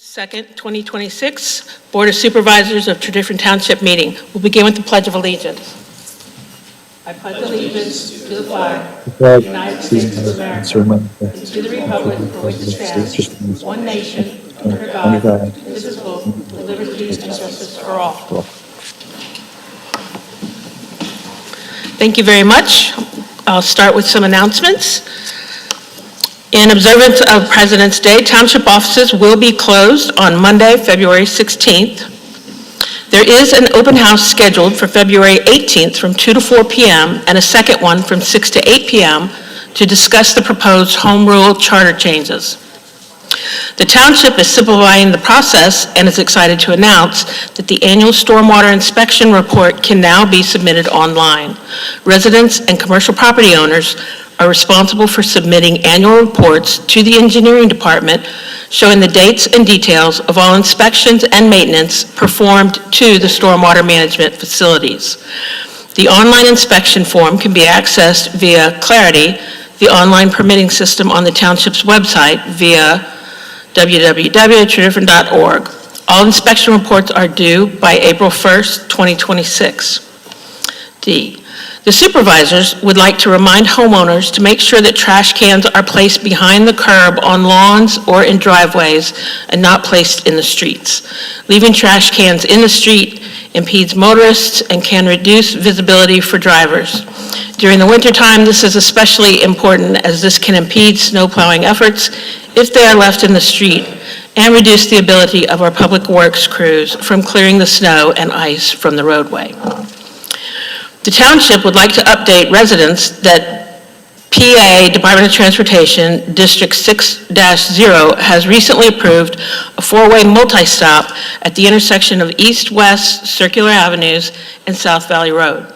2nd, 2026, Board of Supervisors of Tredyffrin Township meeting. We'll begin with the Pledge of Allegiance. I pledge allegiance to the flag of the United States of America and to the republic for which it stands, one nation, under God, indivisible, with liberty and justice for all. Thank you very much. I'll start with some announcements. In observance of President's Day, Township offices will be closed on Monday, February 16th. There is an open house scheduled for February 18th from 2 to 4 p.m. and a second one from 6 to 8 p.m. to discuss the proposed home rule charter changes. The Township is simplifying the process and is excited to announce that the annual stormwater inspection report can now be submitted online. Residents and commercial property owners are responsible for submitting annual reports to the engineering department showing the dates and details of all inspections and maintenance performed to the stormwater management facilities. The online inspection form can be accessed via Clarity, the online permitting system on the Township's website via www.tredyffrin.org. All inspection reports are due by April 1st, 2026. D. The supervisors would like to remind homeowners to make sure that trash cans are placed behind the curb on lawns or in driveways and not placed in the streets. Leaving trash cans in the street impedes motorists and can reduce visibility for drivers. During the wintertime, this is especially important as this can impede snow plowing efforts if they are left in the street and reduce the ability of our public works crews from clearing the snow and ice from the roadway. The Township would like to update residents that PA Department of Transportation District 6-0 has recently approved a four-way multi-stop at the intersection of East-West Circular Avenues and South Valley Road.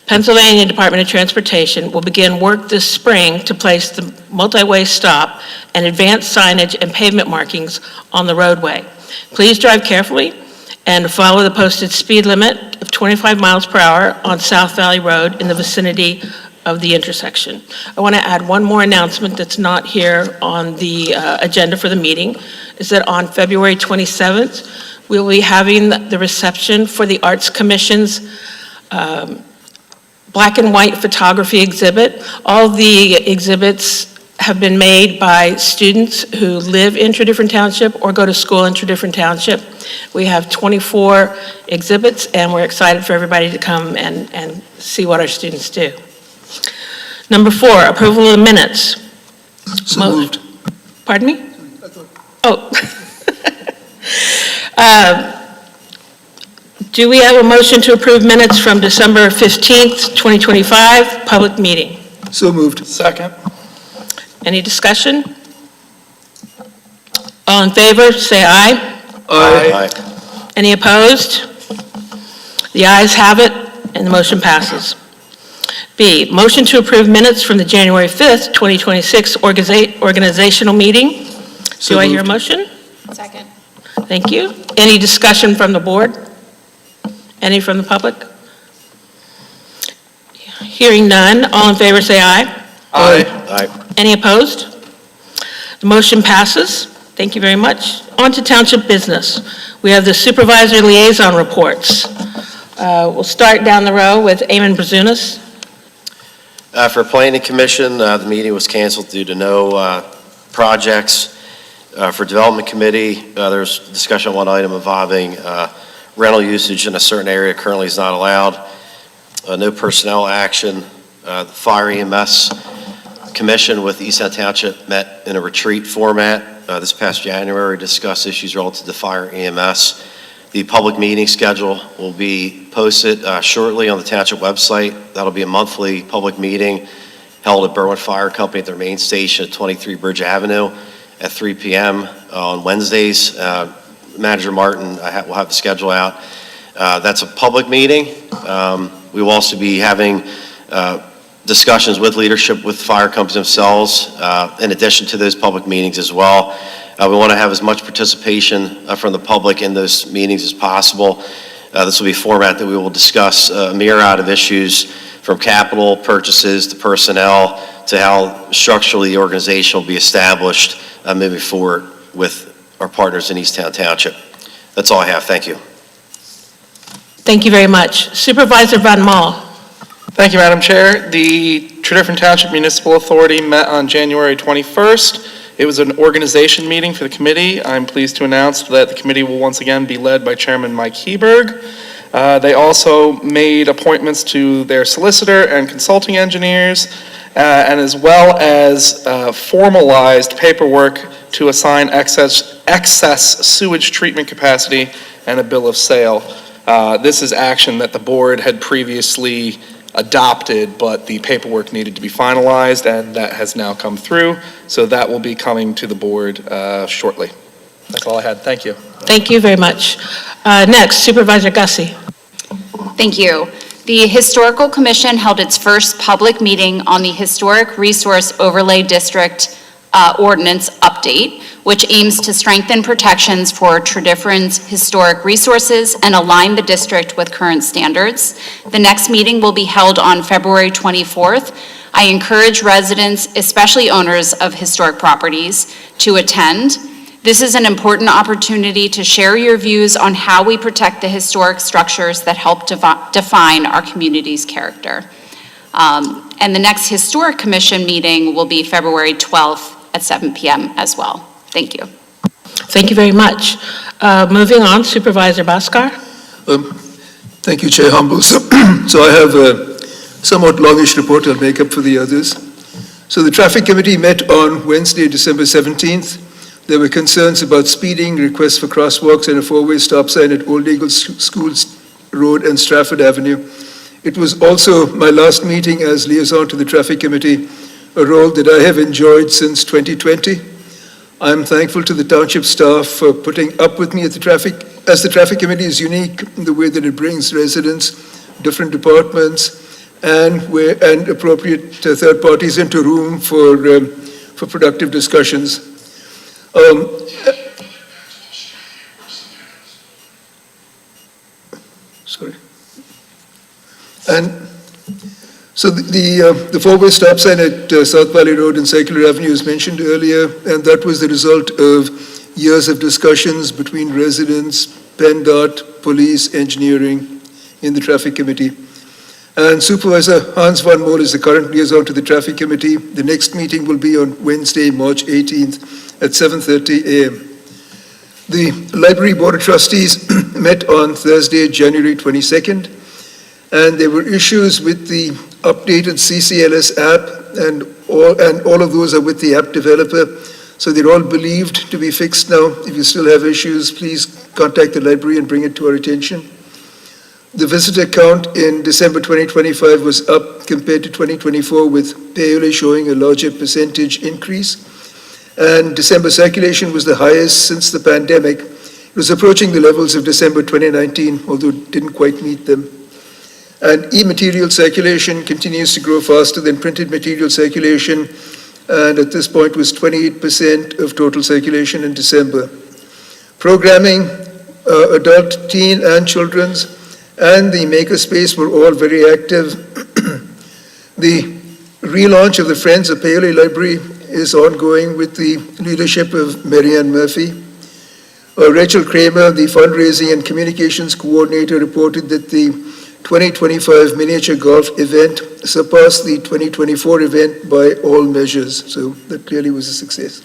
Pennsylvania Department of Transportation will begin work this spring to place the multi-way stop and advance signage and pavement markings on the roadway. Please drive carefully and follow the posted speed limit of 25 miles per hour on South Valley Road in the vicinity of the intersection. I want to add one more announcement that's not here on the agenda for the meeting, is that on February 27th, we'll be having the reception for the Arts Commission's black and white photography exhibit. All the exhibits have been made by students who live in Tredyffrin Township or go to school in Tredyffrin Township. We have 24 exhibits, and we're excited for everybody to come and see what our students do. Number 4, approval of the minutes. So moved. Pardon me? Oh. Do we have a motion to approve minutes from December 15th, 2025, public meeting? So moved. Second. Any discussion? All in favor, say aye. Aye. Any opposed? The ayes have it, and the motion passes. B, motion to approve minutes from the January 5th, 2026 organizational meeting. So Do I hear a moved. motion? Second. Thank you. Any discussion from the board? Any from the public? Hearing none, all in favor say aye. Aye. Aye. Any opposed? The motion passes. Thank you very much. On to Township business. We have the supervisor liaison reports. We'll start down the row with Eamon Brazunas. For Planning Commission, the meeting was canceled due to no projects. For Development Committee, there's discussion on one item involving rental usage in a certain area currently is not allowed. No personnel action. The Fire EMS Commission with East End Township met in a retreat format this past January, discussed issues relative to fire EMS. The public meeting schedule will be posted shortly on the Township website. That'll be a monthly public meeting held at Berwyn Fire Company at their main station at 23 Bridge Avenue at 3 p.m. on Wednesdays. Manager Martin will have the schedule out. That's a public meeting. We will also be having discussions with leadership with fire companies themselves, in addition to those public meetings as well. We want to have as much participation from the public in those meetings as possible. This will be a format that we will discuss a myriad of issues from capital purchases to personnel to how structurally the organization will be established moving forward with our partners in Easttown Township. That's all I have. Thank you. Thank you very much. Supervisor Van Mol. Thank you, Madam Chair. The Tredyffrin Township Municipal Authority met on January 21st. It was an organization meeting for the committee. I'm pleased to announce that the committee will once again be led by Chairman Mike Heberg. They also made appointments to their solicitor and consulting engineers, and as well as formalized paperwork to assign excess sewage treatment capacity and a bill of sale. This is action that the board had previously adopted, but the paperwork needed to be finalized, and that has now come through. So that will be coming to the board shortly. That's all I had. Thank you. Thank you very much. Next, Supervisor Gussie. Thank you. The Historical Commission held its first public meeting on the Historic Resource Overlay District Ordinance Update, which aims to strengthen protections for Tredyffrin's historic resources and align the district with current standards. The next meeting will be held on February 24th. I encourage residents, especially owners of historic properties, to attend. This is an important opportunity to share your views on how we protect the historic structures that help define our community's character. And the next Historic Commission meeting will be February 12th at 7 p.m. as well. Thank you. Thank you very much. Moving on, Supervisor Bhaskar. Thank you, Chair Humble. So I have a somewhat longish report I'll make up for the others. So the Traffic Committee met on Wednesday, December 17th. There were concerns about speeding, requests for crosswalks, and a four-way stop sign at Old Eagle Schools Road and Stratford Avenue. It was also my last meeting as liaison to the Traffic Committee, a role that I have enjoyed since 2020. I'm thankful to the Township staff for putting up with me at the Traffic Committee is unique in the way that it brings residents, different departments, and appropriate third parties into room for productive discussions. Sorry. And so the four-way stop sign at South Valley Road and Circular Avenue is mentioned earlier, and that was the result of years of discussions between residents, PennDOT, police, engineering, in the Traffic Committee. And Supervisor Hans van Mol is the current liaison to the Traffic Committee. The next meeting will be on Wednesday, March 18th at 7:30 a.m. The Library Board of Trustees met on Thursday, January 22nd, and there were issues with the updated CCLS app, and all of those are with the app developer. So they're all believed to be fixed now. If you still have issues, please contact the library and bring it to our attention. The visitor count in December 2025 was up compared to 2024, with Paoli showing a larger percentage increase. And December circulation was the highest since the pandemic. It was approaching the levels of December 2019, although it didn't quite meet them. And e-material circulation continues to grow faster than printed material circulation, and at this point was 28% of total circulation in December. Programming, adult, teen, and children's, and the makerspace were all very active. The relaunch of the Friends of Paoli Library is ongoing with the leadership of Marianne Murphy. Rachel Kramer, the fundraising and communications coordinator, reported that the 2025 miniature golf event surpassed the 2024 event by all measures, so that clearly was a success.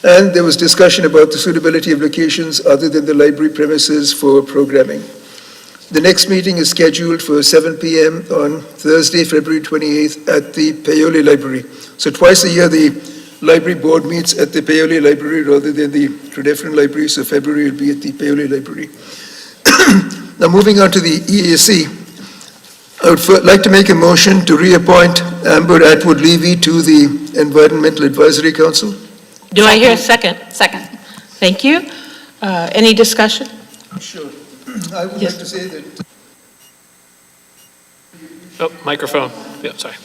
And there was discussion about the suitability of locations other than the library premises for programming. The next meeting is scheduled for 7 p.m. on Thursday, February 28th at the Paoli Library. So twice a year, the library board meets at the Paoli Library rather than the Tredyffrin Library, so February will be at the Paoli Library. Now, moving on to the EAC, I would like to make a motion to reappoint Amber Atwood-Levy to the Environmental Advisory Council. Do I hear a second? Second. Thank you. Any discussion? Sure. I would Yes. like to say that Oh, microphone. Yeah, sorry.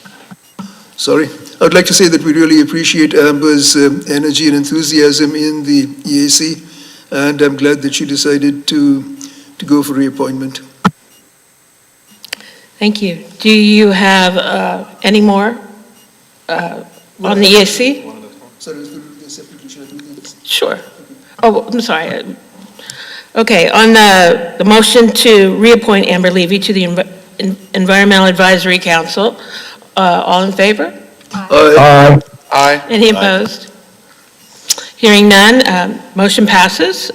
Sorry. I would like to say that we really appreciate Amber's energy and enthusiasm in the EAC, and I'm glad that she decided to go for reappointment. Thank you. Do you have any more on the EAC? Sorry, I was going to do this. separately, shall I do these? Sure. Oh, I'm sorry. Okay, on the motion to reappoint Amber Levy to the Environmental Advisory Council, all in favor? Aye. Aye. Any opposed? Hearing none, motion passes.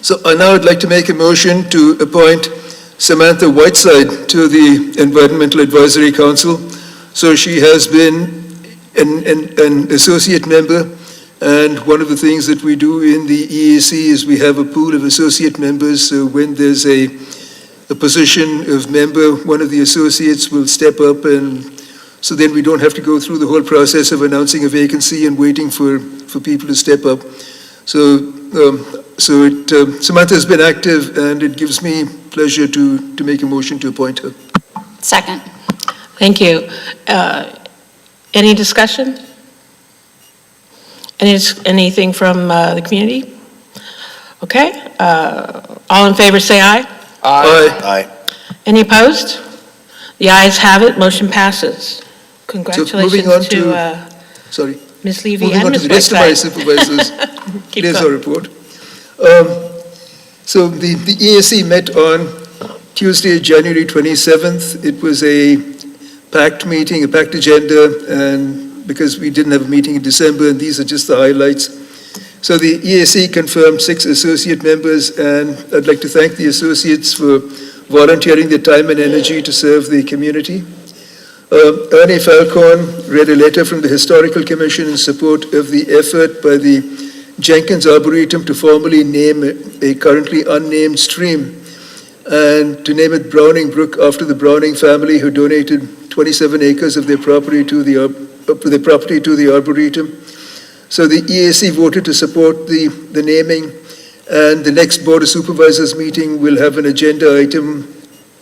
So I now would like to make a motion to appoint Samantha Whiteside to the Environmental Advisory Council. So she has been an associate member, and one of the things that we do in the EAC is we have a pool of associate members. So when there's a position of member, one of the associates will step up, and so then we don't have to go through the whole process of announcing a vacancy and waiting for people to step up. So Samantha has been active, and it gives me pleasure to make a motion to appoint her. Second. Thank you. Any discussion? Anything from the community? Okay, all in favor say aye. Aye. Aye. Any opposed? The ayes have it, motion passes. moving Congratulations on to Sorry. Ms. Levy Moving and on to Ms. the rest of my Whiteside. supervisors. Keep Here's going. our report. So the EAC met on Tuesday, January 27th. It was a packed meeting, a packed agenda, and because we didn't have a meeting in December, and these are just the highlights. So the EAC confirmed 6 associate members, and I'd like to thank the associates for volunteering their time and energy to serve the community. Ernie Falcone read a letter from the Historical Commission in support of the effort by the Jenkins Arboretum to formally name a currently unnamed stream and to name it Browning Brook after the Browning family who donated 27 acres of their property to the Arboretum. So the EAC voted to support the naming, and the next Board of Supervisors meeting will have an agenda item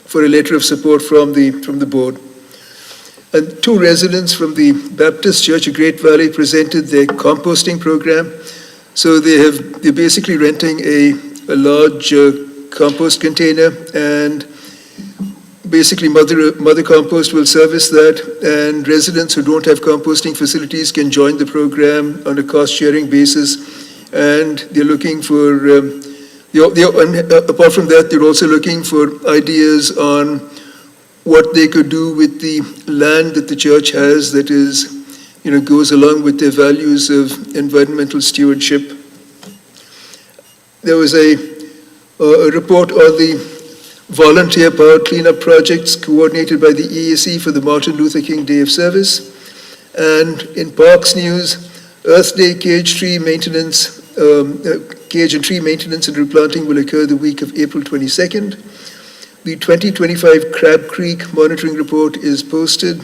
for a letter of support from the board. And 2 residents from the Baptist Church of Great Valley presented their composting program. So they're basically renting a large compost container, and basically Mother Compost will service that, and residents who don't have composting facilities can join the program on a cost-sharing basis. And they're looking for, apart from that, they're also looking for ideas on what they could do with the land that the church has that is, goes along with their values of environmental stewardship. There was a report on the volunteer power cleanup projects coordinated by the EAC for the Martin Luther King Day of Service. And in Parks News, Earth Day cage and tree maintenance and replanting will occur the week of April 22nd. The 2025 Crab Creek monitoring report is posted.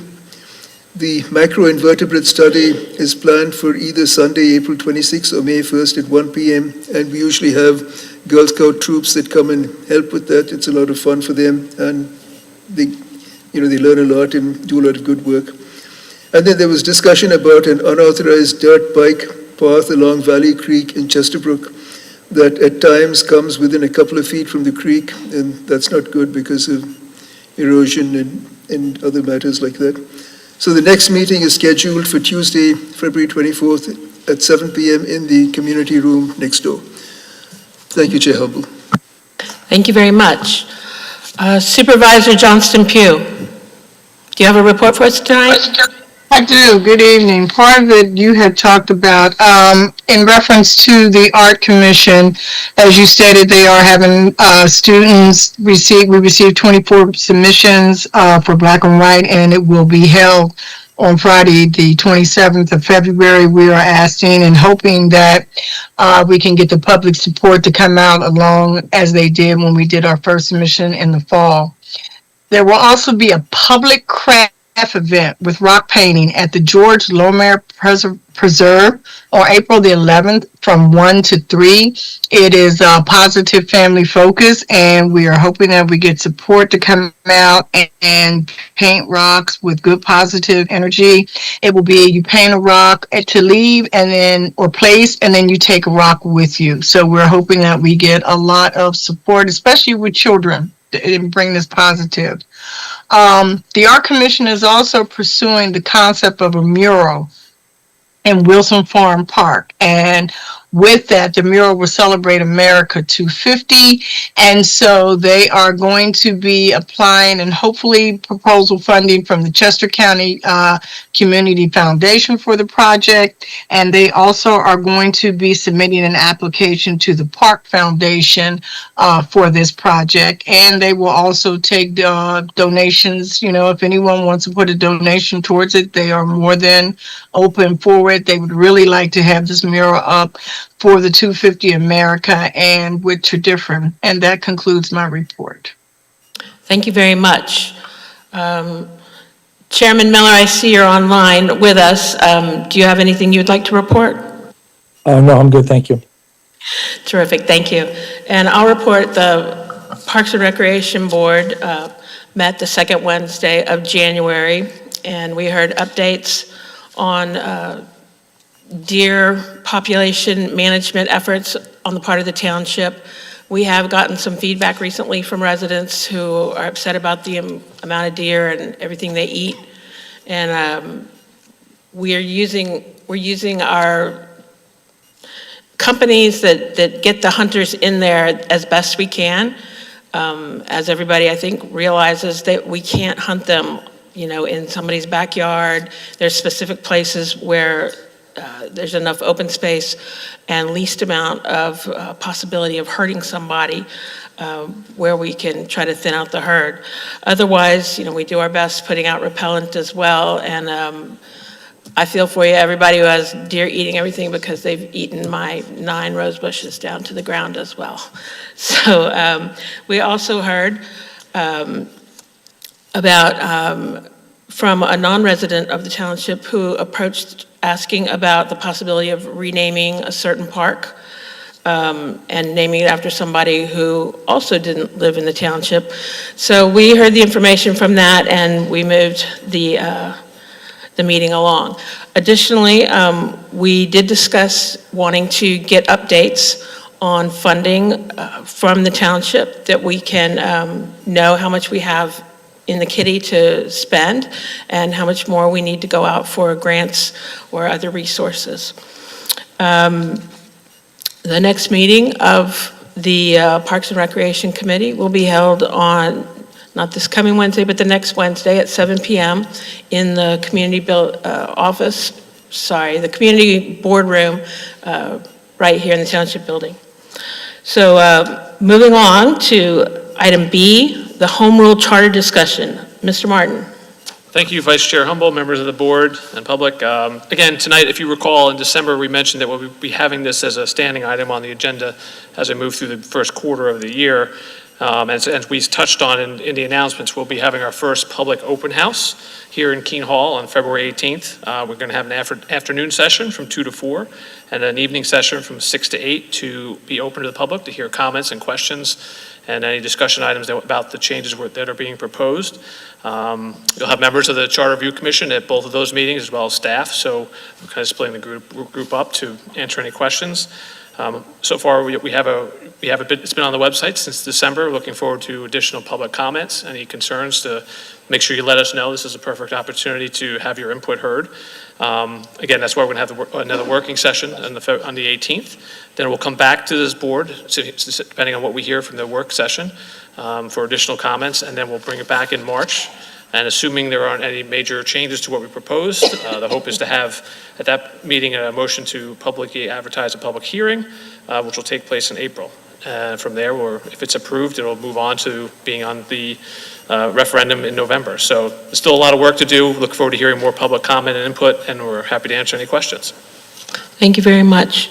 The macroinvertebrate study is planned for either Sunday, April 26th or May 1st at 1 p.m. And we usually have Girl Scout troops that come and help with that. It's a lot of fun for them, and they learn a lot and do a lot of good work. And then there was discussion about an unauthorized dirt bike path along Valley Creek in Chesterbrook that at times comes within a couple of feet from the creek, and that's not good because of erosion and other matters like that. So the next meeting is scheduled for Tuesday, February 24th at 7 p.m. in the community room next door. Thank you, Chair Humble. Thank you very much. Supervisor Johnston Pugh, do you have a report for us tonight? I do. Good evening. Part of it you had talked about in reference to the Art Commission. As you stated, they are having students receive. We received 24 submissions for Black and White, and it will be held on Friday, the 27th of February. We are asking and hoping that we can get the public support to come out along as they did when we did our first submission in the fall. There will also be a public craft event with rock painting at the George Lomare Preserve on April the 11th from 1 to 3. It is a positive family focus, and we are hoping that we get support to come out and paint rocks with good positive energy. It will be you paint a rock to leave or place, and then you take a rock with you. So we're hoping that we get a lot of support, especially with children, and bring this positive. The Art Commission is also pursuing the concept of a mural in Wilson Farm Park. And with that, the mural will celebrate America 250. And so they are going to be applying and hopefully proposal funding from the Chester County Community Foundation for the project. And they also are going to be submitting an application to the Park Foundation for this project. And they will also take donations. You know, if anyone wants to put a donation towards it, they are more than open for it. They would really like to have this mural up for the 250 America and with Tredyffrin. And that concludes my report. Thank you very much. Chairman Miller, I see you're online with us. Do you have anything you'd like to report? No, I'm good, thank you. Terrific, thank you. And I'll report the Parks and Recreation Board met the second Wednesday of January, and we heard updates on deer population management efforts on the part of the township. We have gotten some feedback recently from residents who are upset about the amount of deer and everything they eat. And we're using our companies that get the hunters in there as best we can. As everybody, I think, realizes that we can't hunt them, you know, in somebody's backyard. There's specific places where there's enough open space and least amount of possibility of hurting somebody where we can try to thin out the herd. Otherwise, you know, we do our best putting out repellent as well. And I feel for you, everybody who has deer eating everything, because they've eaten my 9 rose bushes down to the ground as well. So we also heard about from a non-resident of the township who approached asking about the possibility of renaming a certain park and naming it after somebody who also didn't live in the township. So we heard the information from that, and we moved the meeting along. Additionally, we did discuss wanting to get updates on funding from the township, that we can know how much we have in the kitty to spend and how much more we need to go out for grants or other resources. The next meeting of the Parks and Recreation Committee will be held on, not this coming Wednesday, but the next Wednesday at 7 p.m. in the community the community boardroom right here in the Township building. So moving on to item B, the Home Rule Charter discussion. Mr. Martin. Thank you, Vice Chair Humble, members of the board and public. Again, tonight, if you recall, in December, we mentioned that we'll be having this as a standing item on the agenda as we move through the first quarter of the year. As we touched on in the announcements, we'll be having our first public open house here in Keene Hall on February 18th. We're going to have an afternoon session from 2 to 4 and an evening session from 6 to 8 to be open to the public to hear comments and questions and any discussion items about the changes that are being proposed. You'll have members of the Charter Review Commission at both of those meetings, as well as staff. So we're kind of splitting the group up to answer any questions. So far, we have a bit. It's been on the website since December. Looking forward to additional public comments. Any concerns, to make sure you let us know. This is a perfect opportunity to have your input heard. Again, that's why we're going to have another working session on the 18th. Then we'll come back to this board, depending on what we hear from the work session, for additional comments, and then we'll bring it back in March. And assuming there aren't any major changes to what we proposed, the hope is to have at that meeting a motion to publicly advertise a public hearing, which will take place in April. From there, or if it's approved, it'll move on to being on the referendum in November. So there's still a lot of work to do. Look forward to hearing more public comment and input, and we're happy to answer any questions. Thank you very much.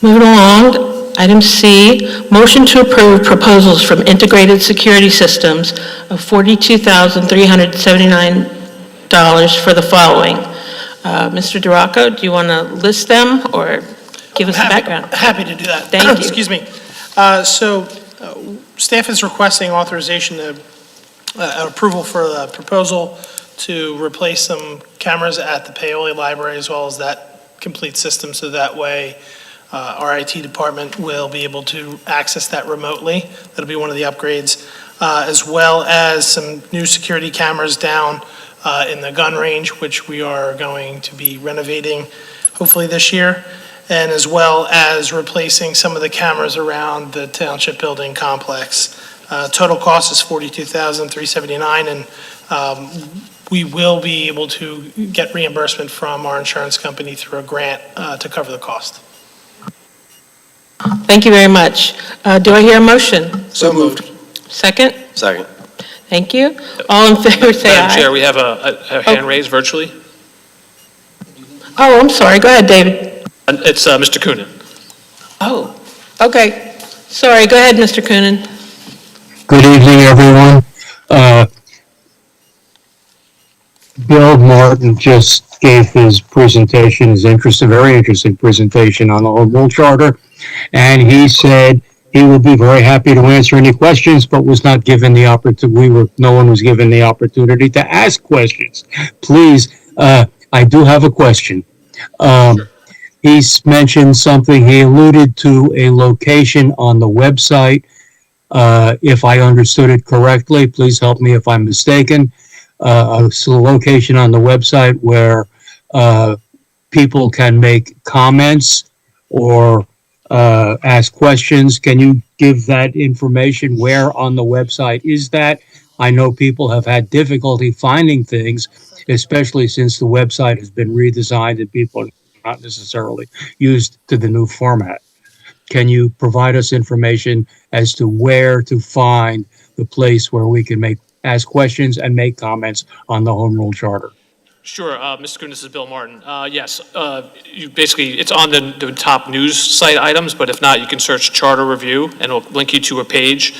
Moving along, item C, motion to approve proposals from Integrated Security Systems of $42,379 for the following. Mr. DeRocco, do you want to list them or give us a background? Happy to do that. Thank you. Excuse me. Staff is requesting authorization approval for the proposal to replace some cameras at the Paoli Library, as well as that complete system, so that way our IT department will be able to access that remotely. That'll be one of the upgrades, as well as some new security cameras down in the gun range, which we are going to be renovating hopefully this year, and as well as replacing some of the cameras around the Township building complex. Total cost is $42,379, and we will be able to get reimbursement from our insurance company through a grant to cover the cost. Thank you very much. Do I hear a motion? So moved. Second? Second. Thank you. All in favor, say Madam Chair, aye. we have a hand raised virtually. Oh, I'm sorry. Go ahead, David. It's Mr. Coonan. Oh, okay. Sorry. Go ahead, Mr. Coonan. Good evening, everyone. Bill Martin just gave his presentation, very interesting presentation on the Home Rule Charter. And he said he would be very happy to answer any questions, but was not given the opportunity. No one was given the opportunity to ask questions. Please, I do have a question. He's mentioned something, he alluded to a location on the website. If I understood it correctly, please help me if I'm mistaken. A location on the website where people can make comments or ask questions. Can you give that information? Where on the website is that? I know people have had difficulty finding things, especially since the website has been redesigned and people are not necessarily used to the new format. Can you provide us information as to where to find the place where we can ask questions and make comments on the Home Rule Charter? Sure, Mr. Coonan, this is Bill Martin. Yes, it's on the top news site items, but if not, you can search Charter Review, and it'll link you to a page.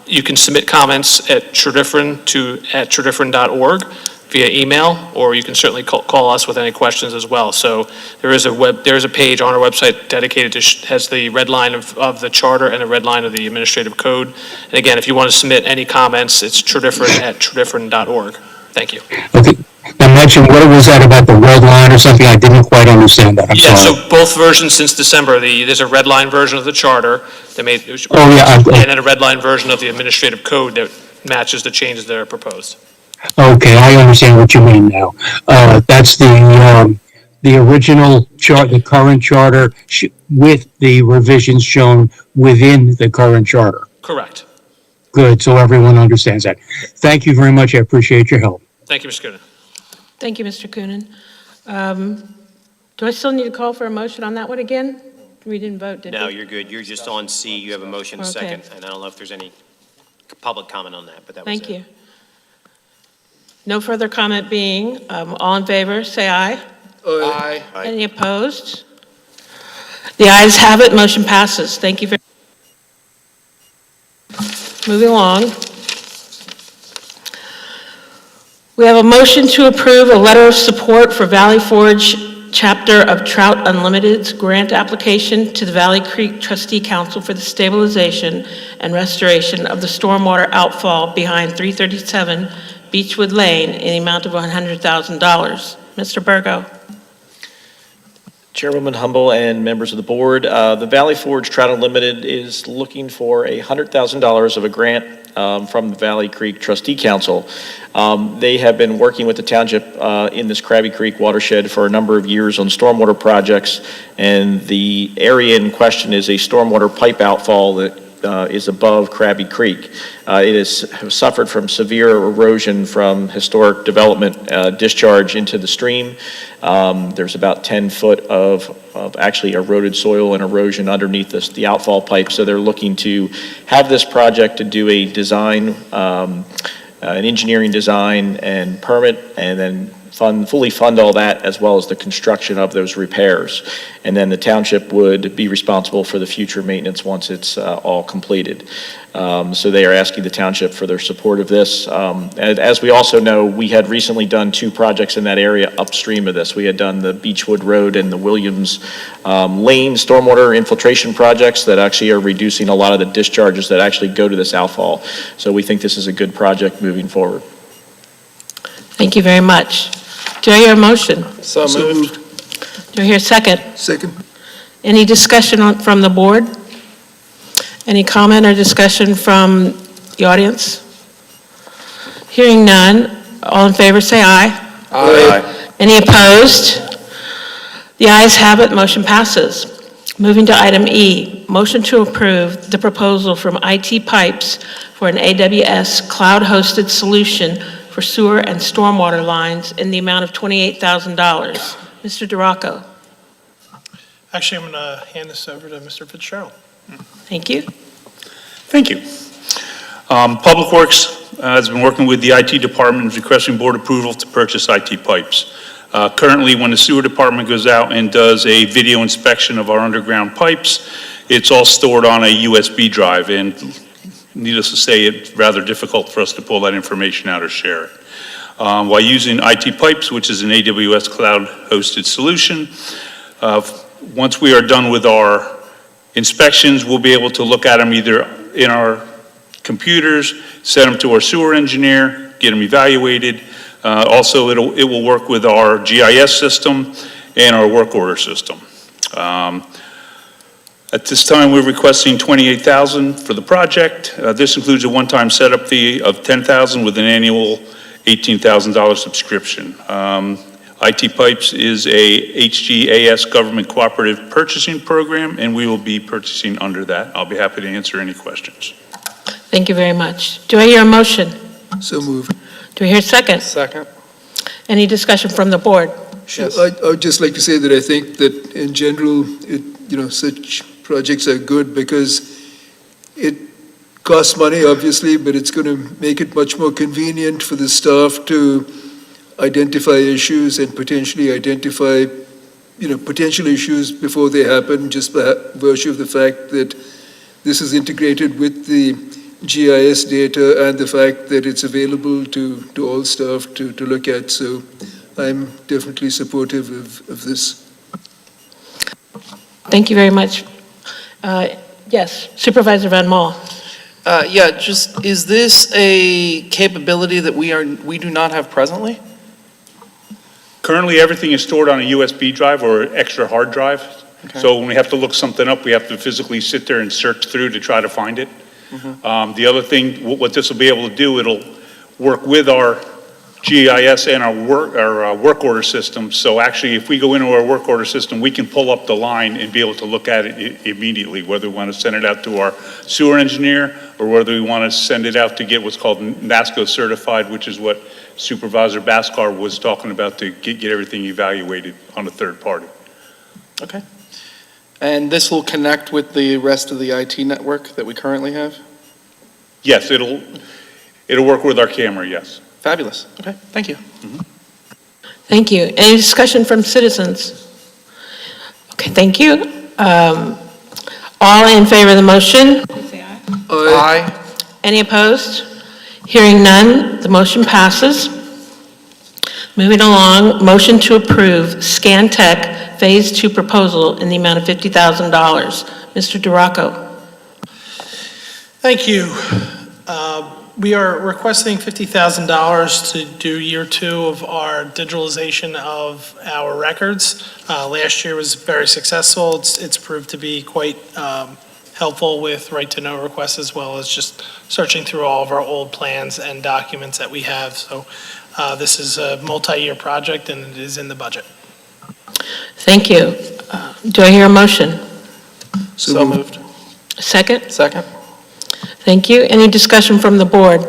You can submit comments at Tredyffrin.org via email, or you can certainly call us with any questions as well. So there is a page on our website dedicated to, has the red line of the charter and the red line of the administrative code. And again, if you want to submit any comments, it's Tredyffrin@Tredyffrin.org. Thank you. Okay. Now mention, what was that about the red line or something? I didn't quite understand that. I'm Yeah, sorry. so both versions since December, there's a red line version of the charter that Oh, yeah, and then a red line version of the administrative code that matches the changes that are proposed. Okay, I understand what you mean now. That's the original chart, the current charter with the revisions shown within the current charter. Correct. Good, so everyone understands that. Thank you very much. I appreciate your help. Thank you, Mr. Coonan. Thank you, Mr. Coonan. Do I still need to call for a motion on that one again? We didn't vote, did we? No, you're good. You're just on C. You have a motion, a Okay. second, and I don't know if there's any public comment on that, but that was it. Thank you. No further comment being, all in favor, say aye. Aye. Aye. Any opposed? The ayes have it, motion passes. Thank you very much. Moving along. We have a motion to approve a letter of support for Valley Forge chapter of Trout Unlimited's grant application to the Valley Creek Trustee Council for the stabilization and restoration of the stormwater outfall behind 337 Beechwood Lane in the amount of $100,000. Mr. Burgo. Chairwoman Humble and members of the board, the Valley Forge Trout Unlimited is looking for $100,000 of a grant from the Valley Creek Trustee Council. They have been working with the township in this Krabby Creek watershed for a number of years on stormwater projects, and the area in question is a stormwater pipe outfall that is above Krabby Creek. It has suffered from severe erosion from historic development discharge into the stream. There's about 10 foot of actually eroded soil and erosion underneath the outfall pipe. So they're looking to have this project to do a design, an engineering design and permit, and then fully fund all that, as well as the construction of those repairs. And then the township would be responsible for the future maintenance once it's all completed. So they are asking the township for their support of this. As we also know, we had recently done 2 projects in that area upstream of this. We had done the Beechwood Road and the Williams Lane stormwater infiltration projects that actually are reducing a lot of the discharges that actually go to this outfall. So we think this is a good project moving forward. Thank you very much. Do I hear a motion? So moved. Do I hear a second? Second. Any discussion from the board? Any comment or discussion from the audience? Hearing none, all in favor say aye. Aye. Any opposed? The ayes have it, motion passes. Moving to item E, motion to approve the proposal from IT Pipes for an AWS cloud-hosted solution for sewer and stormwater lines in the amount of $28,000. Mr. DeRocco. Actually, I'm going to hand this over to Mr. Fitzgerald. Thank you. Thank you. Public Works has been working with the IT department requesting board approval to purchase IT pipes. Currently, when the sewer department goes out and does a video inspection of our underground pipes, it's all stored on a USB drive, and needless to say, it's rather difficult for us to pull that information out or share it. While using IT Pipes, which is an AWS cloud-hosted solution, once we are done with our inspections, we'll be able to look at them either in our computers, send them to our sewer engineer, get them evaluated. Also, it will work with our GIS system and our work order system. At this time, we're requesting $28,000 for the project. This includes a one-time setup fee of $10,000 with an annual $18,000 subscription. IT Pipes is a HGAS government cooperative purchasing program, and we will be purchasing under that. I'll be happy to answer any questions. Thank you very much. Do I hear a motion? So moved. Do I hear a second? Second. Any discussion from the board? Yes. I would just like to say that I think that in general, such projects are good because it costs money, obviously, but it's going to make it much more convenient for the staff to identify issues and potentially identify, potential issues before they happen, just by virtue of the fact that this is integrated with the GIS data and the fact that it's available to all staff to look at. So I'm definitely supportive of this. Thank you very much. Yes, Supervisor Van Mol. Is this a capability that we do not have presently? Currently, everything is stored on a USB drive or an extra hard drive. Okay. So when we have to look something up, we have to physically sit there and search through to try to find it. The other thing, what this will be able to do, it'll work with our GIS and our work order system. So actually, if we go into our work order system, we can pull up the line and be able to look at it immediately, whether we want to send it out to our sewer engineer or whether we want to send it out to get what's called NASCO certified, which is what Supervisor Baskar was talking about to get everything evaluated on a third party. Okay. And this will connect with the rest of the IT network that we currently have? Yes, it'll work with our camera, yes. Fabulous. Okay, thank you. Thank you. Any discussion from citizens? Okay, thank you. All in favor of the motion? Please say aye. Aye. Any opposed? Hearing none, the motion passes. Moving along, motion to approve ScanTech Phase 2 proposal in the amount of $50,000. Mr. DeRocco. Thank you. We are requesting $50,000 to do year 2 of our digitalization of our records. Last year was very successful. It's proved to be quite helpful with right-to-know requests as well as just searching through all of our old plans and documents that we have. So this is a multi-year project and it is in the budget. Thank you. Do I hear a motion? So moved. Second? Second. Thank you. Any discussion from the board?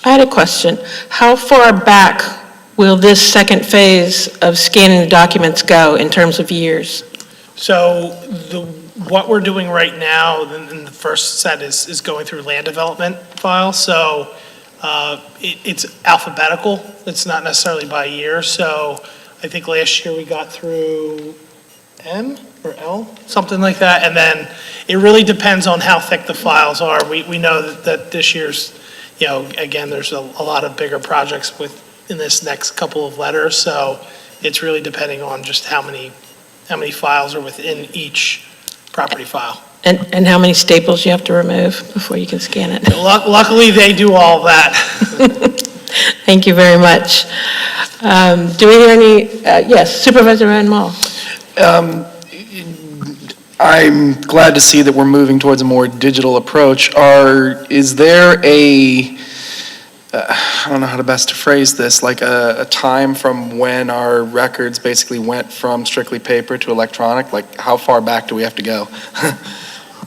I had a question. How far back will this second phase of scanning the documents go in terms of years? So what we're doing right now in the first set is going through land development files. So it's alphabetical. It's not necessarily by year. So I think last year we got through M or L, something like that. And then it really depends on how thick the files are. We know that this year's, again, there's a lot of bigger projects in this next couple of letters. So it's really depending on just how many files are within each property file. And how many staples you have to remove before you can scan it? Luckily, they do all of that. Thank you very much. Do we hear any, yes, Supervisor Van Mol. I'm glad to see that we're moving towards a more digital approach. Is there a I don't know how to best to phrase this, like a time from when our records basically went from strictly paper to electronic? Like, how far back do we have to go?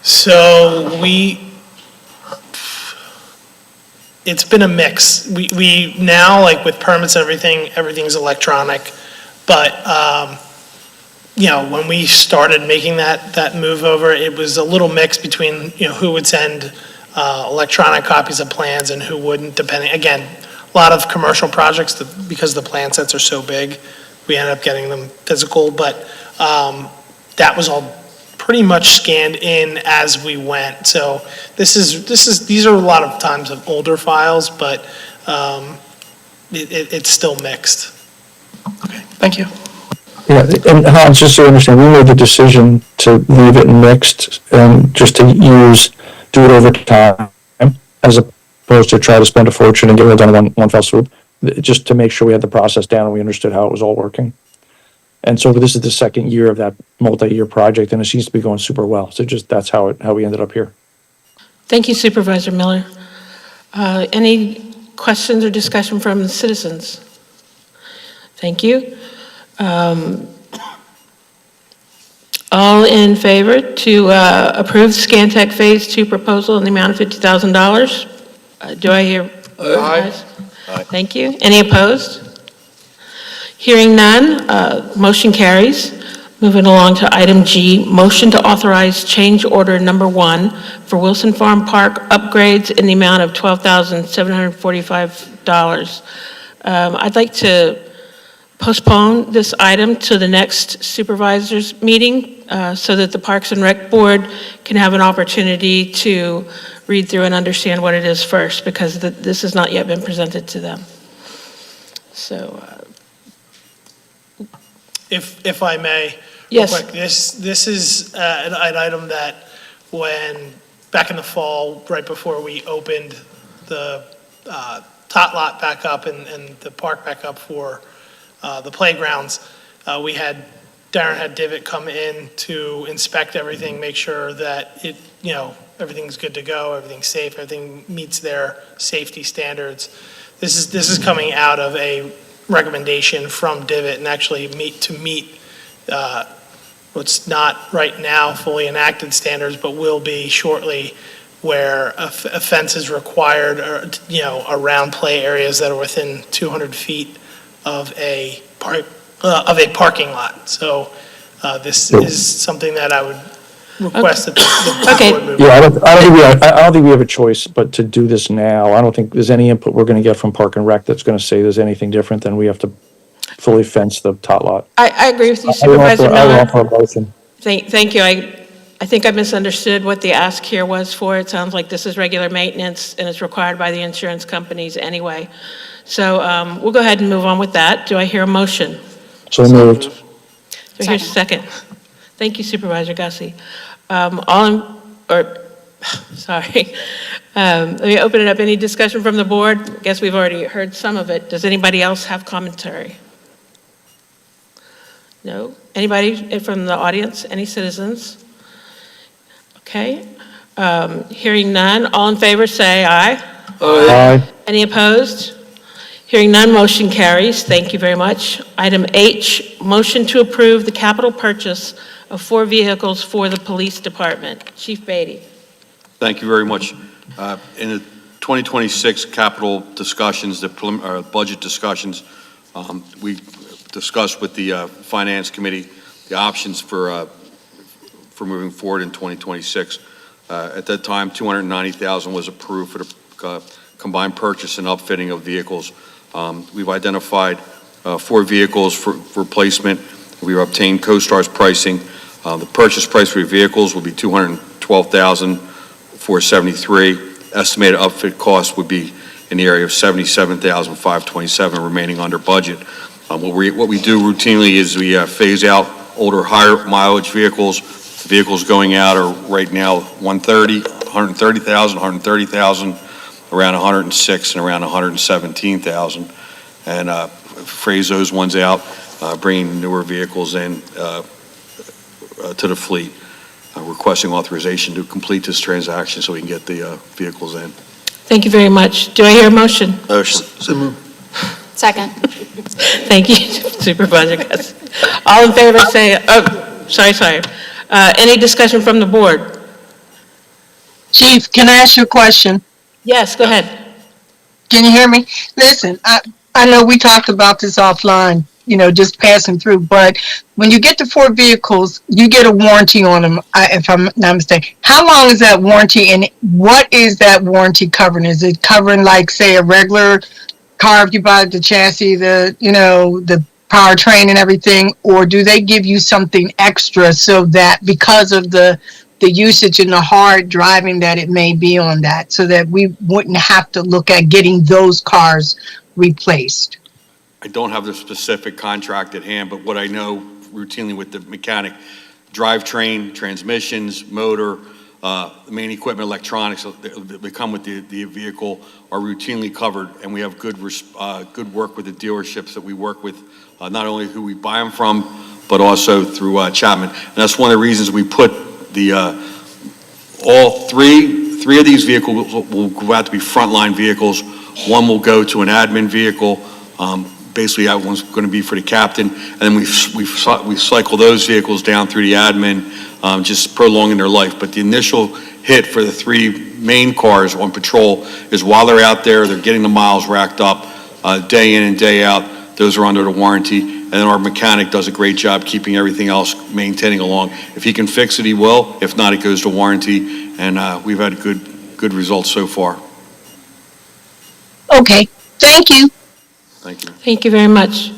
So it's been a mix. We now, like with permits and everything, everything's electronic. But, when we started making that move over, it was a little mix between, who would send electronic copies of plans and who wouldn't, depending, again, a lot of commercial projects, because the plan sets are so big, we end up getting them physical, but that was all pretty much scanned in as we went. So these are a lot of times of older files, but it's still mixed. Okay, thank you. Yeah, and Hans, just so you understand, we made the decision to leave it mixed and just to do it over time, as opposed to try to spend a fortune and get it all done in one fell swoop, just to make sure we had the process down and we understood how it was all working. And so this is the second year of that multi-year project, and it seems to be going super well. So that's how we ended up here. Thank you, Supervisor Miller. Any questions or discussion from the citizens? Thank you. All in favor to approve Scantech Phase 2 proposal in the amount of $50,000? Do I hear? Aye. Aye. Thank you. Any opposed? Hearing none, motion carries. Moving along to item G, motion to authorize change order number 1 for Wilson Farm Park upgrades in the amount of $12,745. I'd like to postpone this item to the next supervisors meeting so that the Parks and Rec Board can have an opportunity to read through and understand what it is first, because this has not yet been presented to them. So, If I may. Yes. Real quick, this is an item that back in the fall, right before we opened the tot lot back up and the park back up for the playgrounds, Darren had Divot come in to inspect everything, make sure that everything's good to go, everything's safe, everything meets their safety standards. This is coming out of a recommendation from Divot, and actually meet what's not right now fully enacted standards, but will be shortly, where a fence is required, or around play areas that are within 200 feet of a parking lot. So this is something that I would request that the board move. Yeah, I don't think we have a choice but to do this now. I don't think there's any input we're going to get from Park and Rec that's going to say there's anything different than we have to fully fence the tot lot. I agree with you, Supervisor I Miller. will offer a motion. Thank you. I think I misunderstood what the ask here was for. It sounds like this is regular maintenance, and it's required by the insurance companies anyway. So we'll go ahead and move on with that. Do I hear a motion? So moved. Do I hear a second? Thank you, Supervisor Gussie. Let me open it up. Any discussion from the board? I guess we've already heard some of it. Does anybody else have commentary? No? Anybody from the audience? Any citizens? Okay. Hearing none. All in favor, say aye. Aye. Any opposed? Hearing none, motion carries. Thank you very much. Item H, motion to approve the capital purchase of 4 vehicles for the police department. Chief Beatty. Thank you very much. In the 2026 capital discussions, the budget discussions, we discussed with the Finance Committee the options for moving forward in 2026. At that time, $290,000 was approved for the combined purchase and upfitting of vehicles. We've identified 4 vehicles for replacement. We've obtained CoStar's pricing. The purchase price for your vehicles will be $212,473. Estimated upfit cost would be in the area of $77,527, remaining under budget. What we do routinely is we phase out older, higher mileage vehicles. The vehicles going out are right now 130,000, around 106, and around 117,000, and phase those ones out, bringing newer vehicles in to the fleet. Requesting authorization to complete this transaction so we can get the vehicles in. Thank you very much. Do I hear a motion? Motion. So moved. Second. Thank you, Supervisor Gus. All in favor say, oh, sorry. Any discussion from the board? Chief, can I ask you a question? Yes, go ahead. Can you hear me? Listen, I know we talked about this offline, just passing through, but when you get the 4 vehicles, you get a warranty on them, if I'm not mistaken. How long is that warranty, and what is that warranty covering? Is it covering, like, say, a regular car if you buy the chassis, the powertrain and everything, or do they give you something extra so that because of the usage and the hard driving that it may be on that, so that we wouldn't have to look at getting those cars replaced? I don't have the specific contract at hand, but what I know routinely with the mechanic, drivetrain, transmissions, motor, main equipment, electronics that come with the vehicle are routinely covered, and we have good work with the dealerships that we work with, not only who we buy them from, but also through Chapman. And that's one of the reasons we put all three of these vehicles will go out to be frontline vehicles. One will go to an admin vehicle. Basically, that one's going to be for the captain, and then we cycle those vehicles down through the admin, just prolonging their life. But the initial hit for the 3 main cars on patrol is while they're out there, they're getting the miles racked up day in and day out. Those are under the warranty, and then our mechanic does a great job keeping everything else maintaining along. If he can fix it, he will. If not, it goes to warranty, and we've had good results so far. Okay, thank you. Thank you. Thank you very much.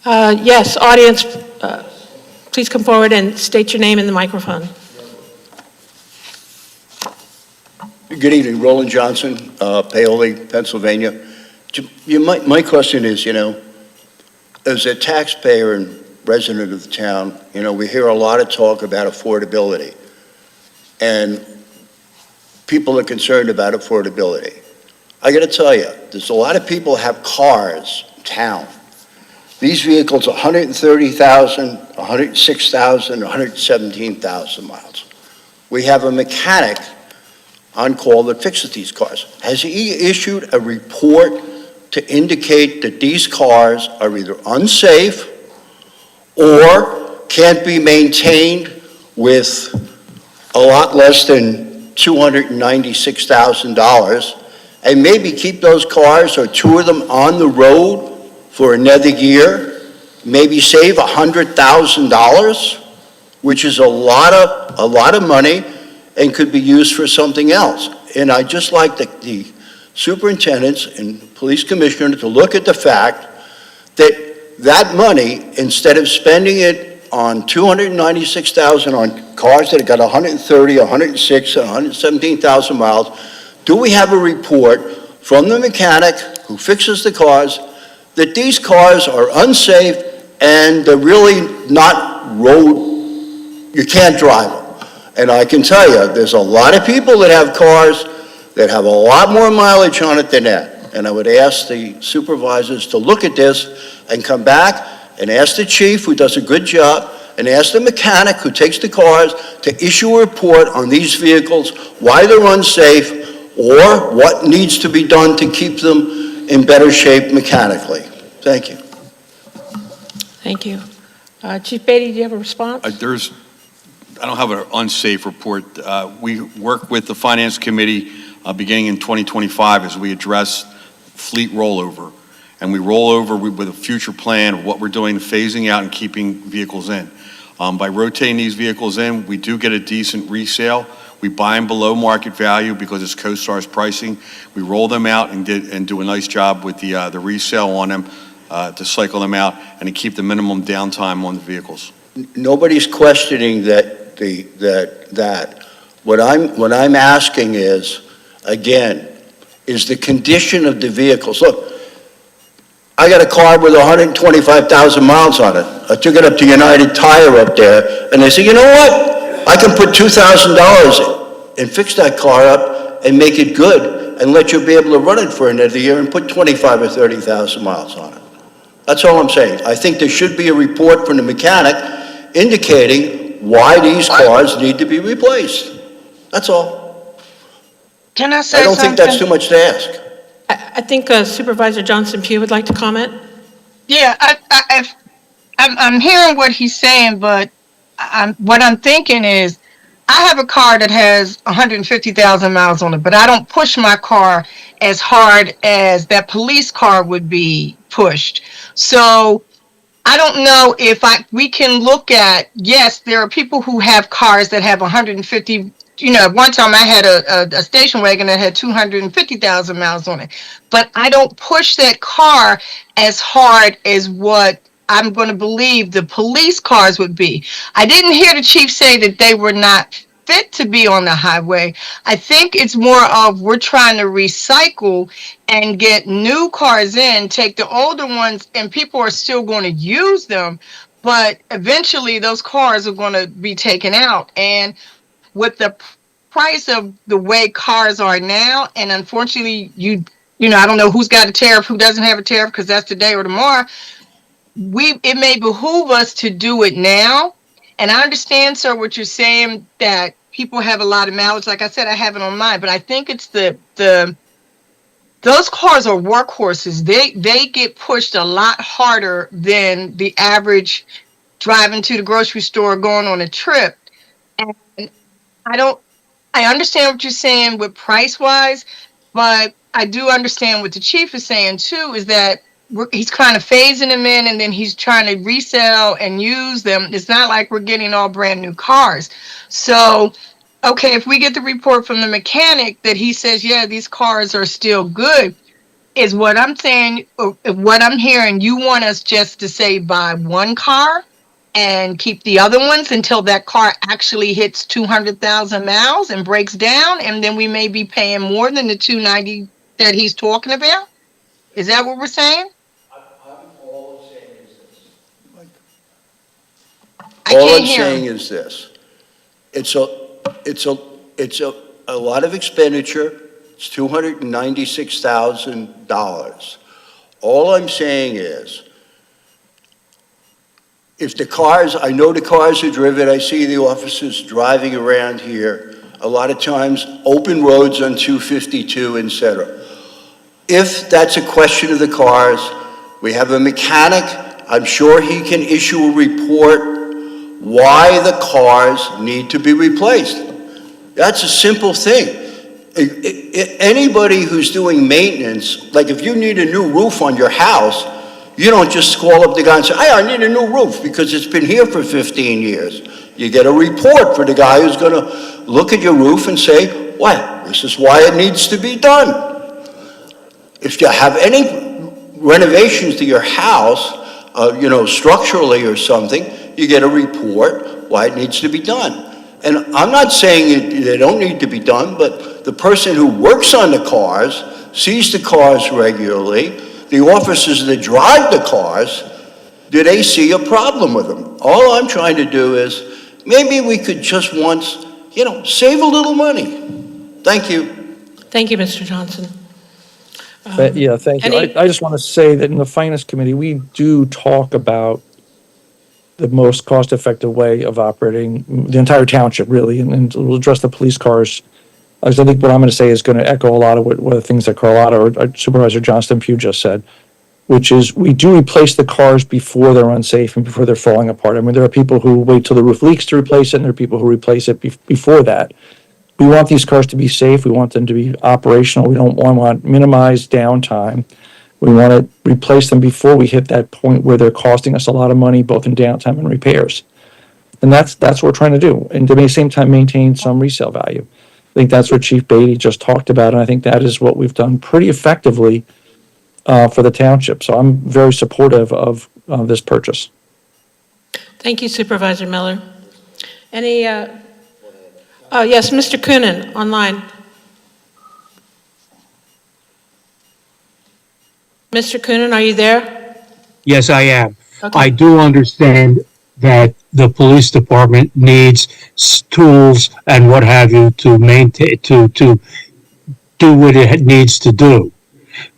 Yes, audience, please come forward and state your name in the microphone. Good evening, Roland Johnson, Paoli, Pennsylvania. My question is, as a taxpayer and resident of the town, we hear a lot of talk about affordability, and people are concerned about affordability. I got to tell you, there's a lot of people who have cars in town. These vehicles, 130,000, 106,000, 117,000 miles. We have a mechanic on call that fixes these cars. Has he issued a report to indicate that these cars are either unsafe or can't be maintained with a lot less than $296,000, and maybe keep those cars or 2 of them on the road for another year, maybe save $100,000, which is a lot of money and could be used for something else. And I just like the superintendents and police commissioner to look at the fact that money, instead of spending it on $296,000 on cars that have got 130, 106, 117,000 miles, do we have a report from the mechanic who fixes the cars that these cars are unsafe and they're really not you can't drive them? And I can tell you, there's a lot of people that have cars that have a lot more mileage on it than that. And I would ask the supervisors to look at this and come back and ask the chief, who does a good job, and ask the mechanic who takes the cars to issue a report on these vehicles, why they're unsafe, or what needs to be done to keep them in better shape mechanically. Thank you. Thank you. Chief Beatty, do you have a response? I don't have an unsafe report. We work with the Finance Committee beginning in 2025 as we address fleet rollover. And we roll over with a future plan of what we're doing, phasing out and keeping vehicles in. By rotating these vehicles in, we do get a decent resale. We buy them below market value because it's CoStar's pricing. We roll them out and do a nice job with the resale on them to cycle them out and to keep the minimum downtime on the vehicles. Nobody's questioning that. What I'm asking is, again, is the condition of the vehicles. Look, I got a car with 125,000 miles on it. I took it up to United Tire up there, and they said, you know what? I can put $2,000 and fix that car up and make it good and let you be able to run it for another year and put 25 or 30,000 miles on it. That's all I'm saying. I think there should be a report from the mechanic indicating why these cars need to be replaced. That's all. Can I say I don't think that's too something? much to ask. I think Supervisor Johnson Pugh would like to comment. Yeah, I'm hearing what he's saying, but what I'm thinking is, I have a car that has 150,000 miles on it, but I don't push my car as hard as that police car would be pushed. So I don't know if we can look at, yes, there are people who have cars that have 150, at one time I had a station wagon that had 250,000 miles on it, but I don't push that car as hard as what I'm going to believe the police cars would be. I didn't hear the chief say that they were not fit to be on the highway. I think it's more of we're trying to recycle and get new cars in, take the older ones, and people are still going to use them, but eventually those cars are going to be taken out. And with the price of the way cars are now, and unfortunately, I don't know who's got a tariff, who doesn't have a tariff, because that's today or tomorrow. It may behoove us to do it now. And I understand, sir, what you're saying, that people have a lot of mileage. Like I said, I have it on mine, but I think it's those cars are workhorses. They get pushed a lot harder than the average driving to the grocery store, going on a trip. And I understand what you're saying with price wise, but I do understand what the chief is saying too, is that he's kind of phasing them in, and then he's trying to resell and use them. It's not like we're getting all brand new cars. So, okay, if we get the report from the mechanic that he says, yeah, these cars are still good, is what I'm saying, what I'm hearing, you want us just to say buy one car and keep the other ones until that car actually hits 200,000 miles and breaks down, and then we may be paying more than the 290 that he's talking about? Is that what we're saying? All I'm saying is this. I All can't I'm hear saying him. is this. It's a lot of expenditure. It's $296,000. All I'm saying is, if the cars, I know the cars are driven, I see the officers driving around here, a lot of times, open roads on 252, et cetera. If that's a question of the cars, we have a mechanic, I'm sure he can issue a report why the cars need to be replaced. That's a simple thing. Anybody who's doing maintenance, like if you need a new roof on your house, you don't just call up the guy and say, hey, I need a new roof because it's been here for 15 years. You get a report for the guy who's going to look at your roof and say, well, this is why it needs to be done. If you have any renovations to your house, structurally or something, you get a report why it needs to be done. And I'm not saying they don't need to be done, but the person who works on the cars, sees the cars regularly, the officers that drive the cars, do they see a problem with them? All I'm trying to do is, maybe we could just once, save a little money. Thank you. Thank you, Mr. Johnson. Yeah, thank you. Any- I just want to say that in the Finance Committee, we do talk about the most cost-effective way of operating the entire township, really, and we'll address the police cars. I think what I'm going to say is going to echo a lot of what the things that Carlotta or Supervisor Johnston Pugh just said, which is we do replace the cars before they're unsafe and before they're falling apart. I mean, there are people who wait till the roof leaks to replace it, and there are people who replace it before that. We want these cars to be safe. We want them to be operational. We don't want minimized downtime. We want to replace them before we hit that point where they're costing us a lot of money, both in downtime and repairs. And that's what we're trying to do. And at the same time, maintain some resale value. I think that's what Chief Beatty just talked about. And I think that is what we've done pretty effectively for the township. So I'm very supportive of this purchase. Thank you, Supervisor Miller. Any, oh, yes, Mr. Coonan, online. Mr. Coonan, are you there? Yes, I am. Okay. I do understand that the police department needs tools and what have you to maintain, to do what it needs to do.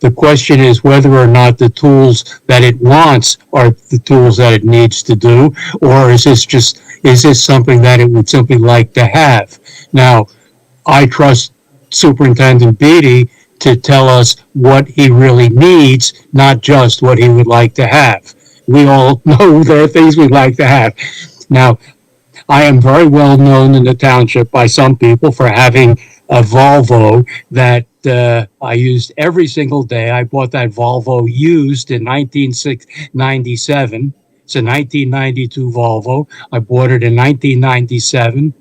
The question is whether or not the tools that it wants are the tools that it needs to do, or is this something that it would simply like to have? Now, I trust Superintendent Beatty to tell us what he really needs, not just what he would like to have. We all know there are things we'd like to have. Now, I am very well known in the township by some people for having a Volvo that I used every single day. I bought that Volvo used in 1997. It's a 1992 Volvo. I bought it in 1997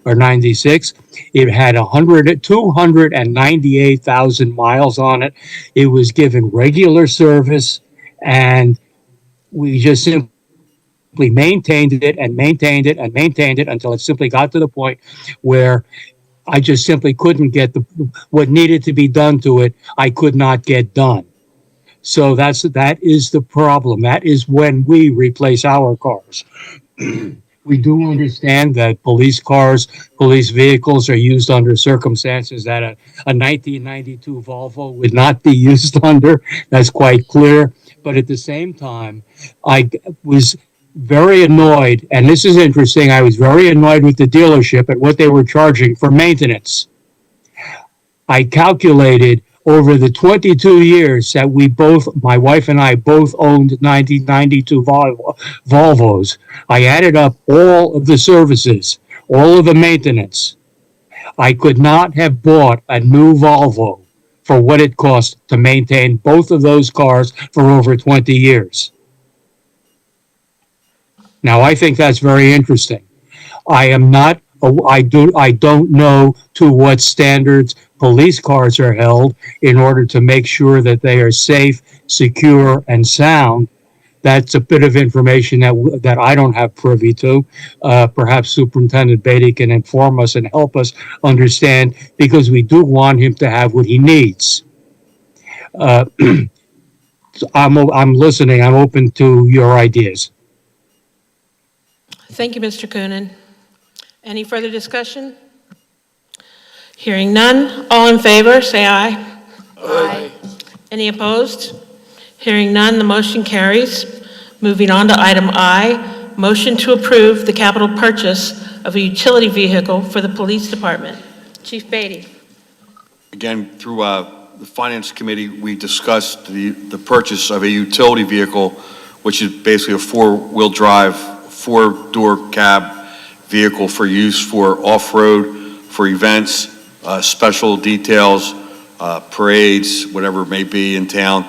or 96. It had 298,000 miles on it. It was given regular service, and we just simply maintained it and maintained it and maintained it until it simply got to the point where I just simply couldn't get what needed to be done to it. I could not get done. So that is the problem. That is when we replace our cars. We do understand that police cars, police vehicles are used under circumstances that a 1992 Volvo would not be used under. That's quite clear. But at the same time, I was very annoyed, and this is interesting, I was very annoyed with the dealership at what they were charging for maintenance. I calculated over the 22 years that my wife and I both owned 1992 Volvos. I added up all of the services, all of the maintenance. I could not have bought a new Volvo for what it cost to maintain both of those cars for over 20 years. Now, I think that's very interesting. I don't know to what standards police cars are held in order to make sure that they are safe, secure, and sound. That's a bit of information that I don't have privy to. Perhaps Superintendent Beatty can inform us and help us understand, because we do want him to have what he needs. I'm listening. I'm open to your ideas. Thank you, Mr. Coonan. Any further discussion? Hearing none, all in favor, say aye. Aye. Any opposed? Hearing none, the motion carries. Moving on to item I, motion to approve the capital purchase of a utility vehicle for the police department. Chief Beatty. Again, through the Finance Committee, we discussed the purchase of a utility vehicle, which is basically a four-wheel drive, four-door cab vehicle for use for off-road, for events, special details, parades, whatever it may be in town,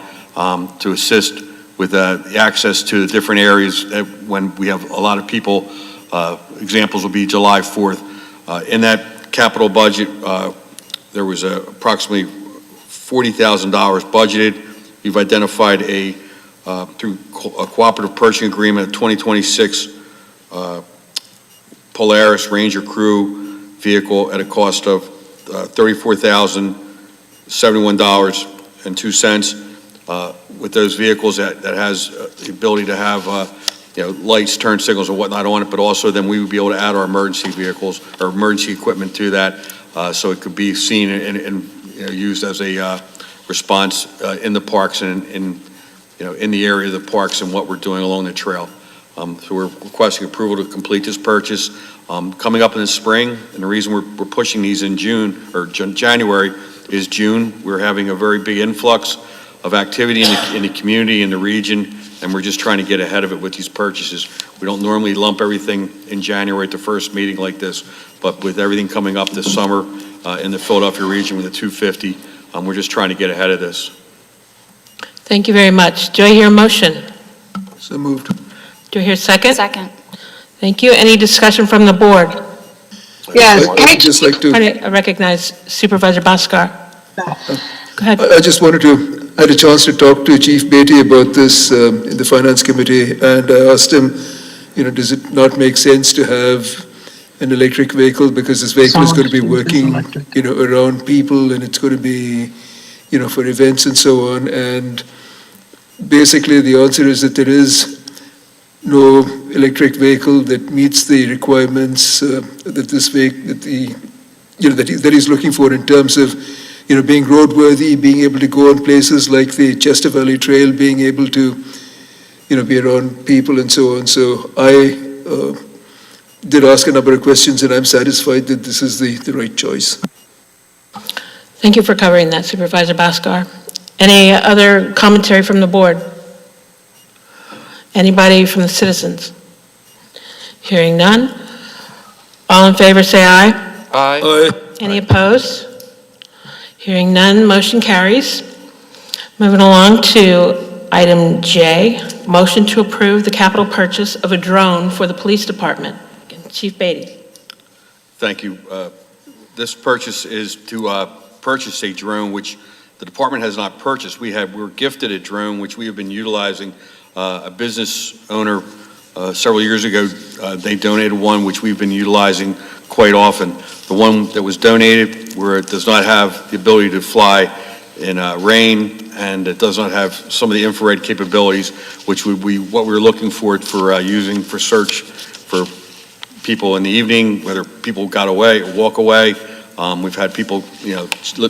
to assist with the access to the different areas when we have a lot of people. Examples will be July 4th. In that capital budget, there was approximately $40,000 budgeted. We've identified through a cooperative purchasing agreement, a 2026 Polaris Ranger Crew vehicle at a cost of $34,071.02. With those vehicles that has the ability to have lights, turn signals and whatnot on it, but also then we would be able to add our emergency vehicles or emergency equipment to that, so it could be seen and used as a response in the parks and in the area of the parks and what we're doing along the trail. So we're requesting approval to complete this purchase. Coming up in the spring, and the reason we're pushing these in June or January is June. We're having a very big influx of activity in the community, in the region, and we're just trying to get ahead of it with these purchases. We don't normally lump everything in January at the first meeting like this, but with everything coming up this summer in the Philadelphia region with the 250, we're just trying to get ahead of this. Thank you very much. Do I hear a motion? So moved. Do I hear a second? Second. Thank you. Any discussion from the board? Yes. I'd just like to, I recognize Supervisor Bhaskar. Go ahead. I just wanted to, I had a chance to talk to Chief Beatty about this in the Finance Committee, and I asked him, does it not make sense to have an electric vehicle, because this vehicle is going to be working, around people, and it's going to be, for events and so on. And basically, the answer is that there is no electric vehicle that meets the requirements that he's looking for in terms of, being roadworthy, being able to go on places like the Chester Valley Trail, being able to, be around people and so on. So I did ask a number of questions, and I'm satisfied that this is the right choice. Thank you for covering that, Supervisor Bhaskar. Any other commentary from the board? Anybody from the citizens? Hearing none. All in favor, say aye. Aye. Any opposed? Hearing none, motion carries. Moving along to item J, motion to approve the capital purchase of a drone for the police department. Chief Beatty. Thank you. This purchase is to purchase a drone which the department has not purchased. We were gifted a drone which we have been utilizing. A business owner several years ago, they donated one which we've been utilizing quite often. The one that was donated, where it does not have the ability to fly in rain, and it does not have some of the infrared capabilities, which would be what we're looking for using for search for people in the evening, whether people got away or walk away. We've had people,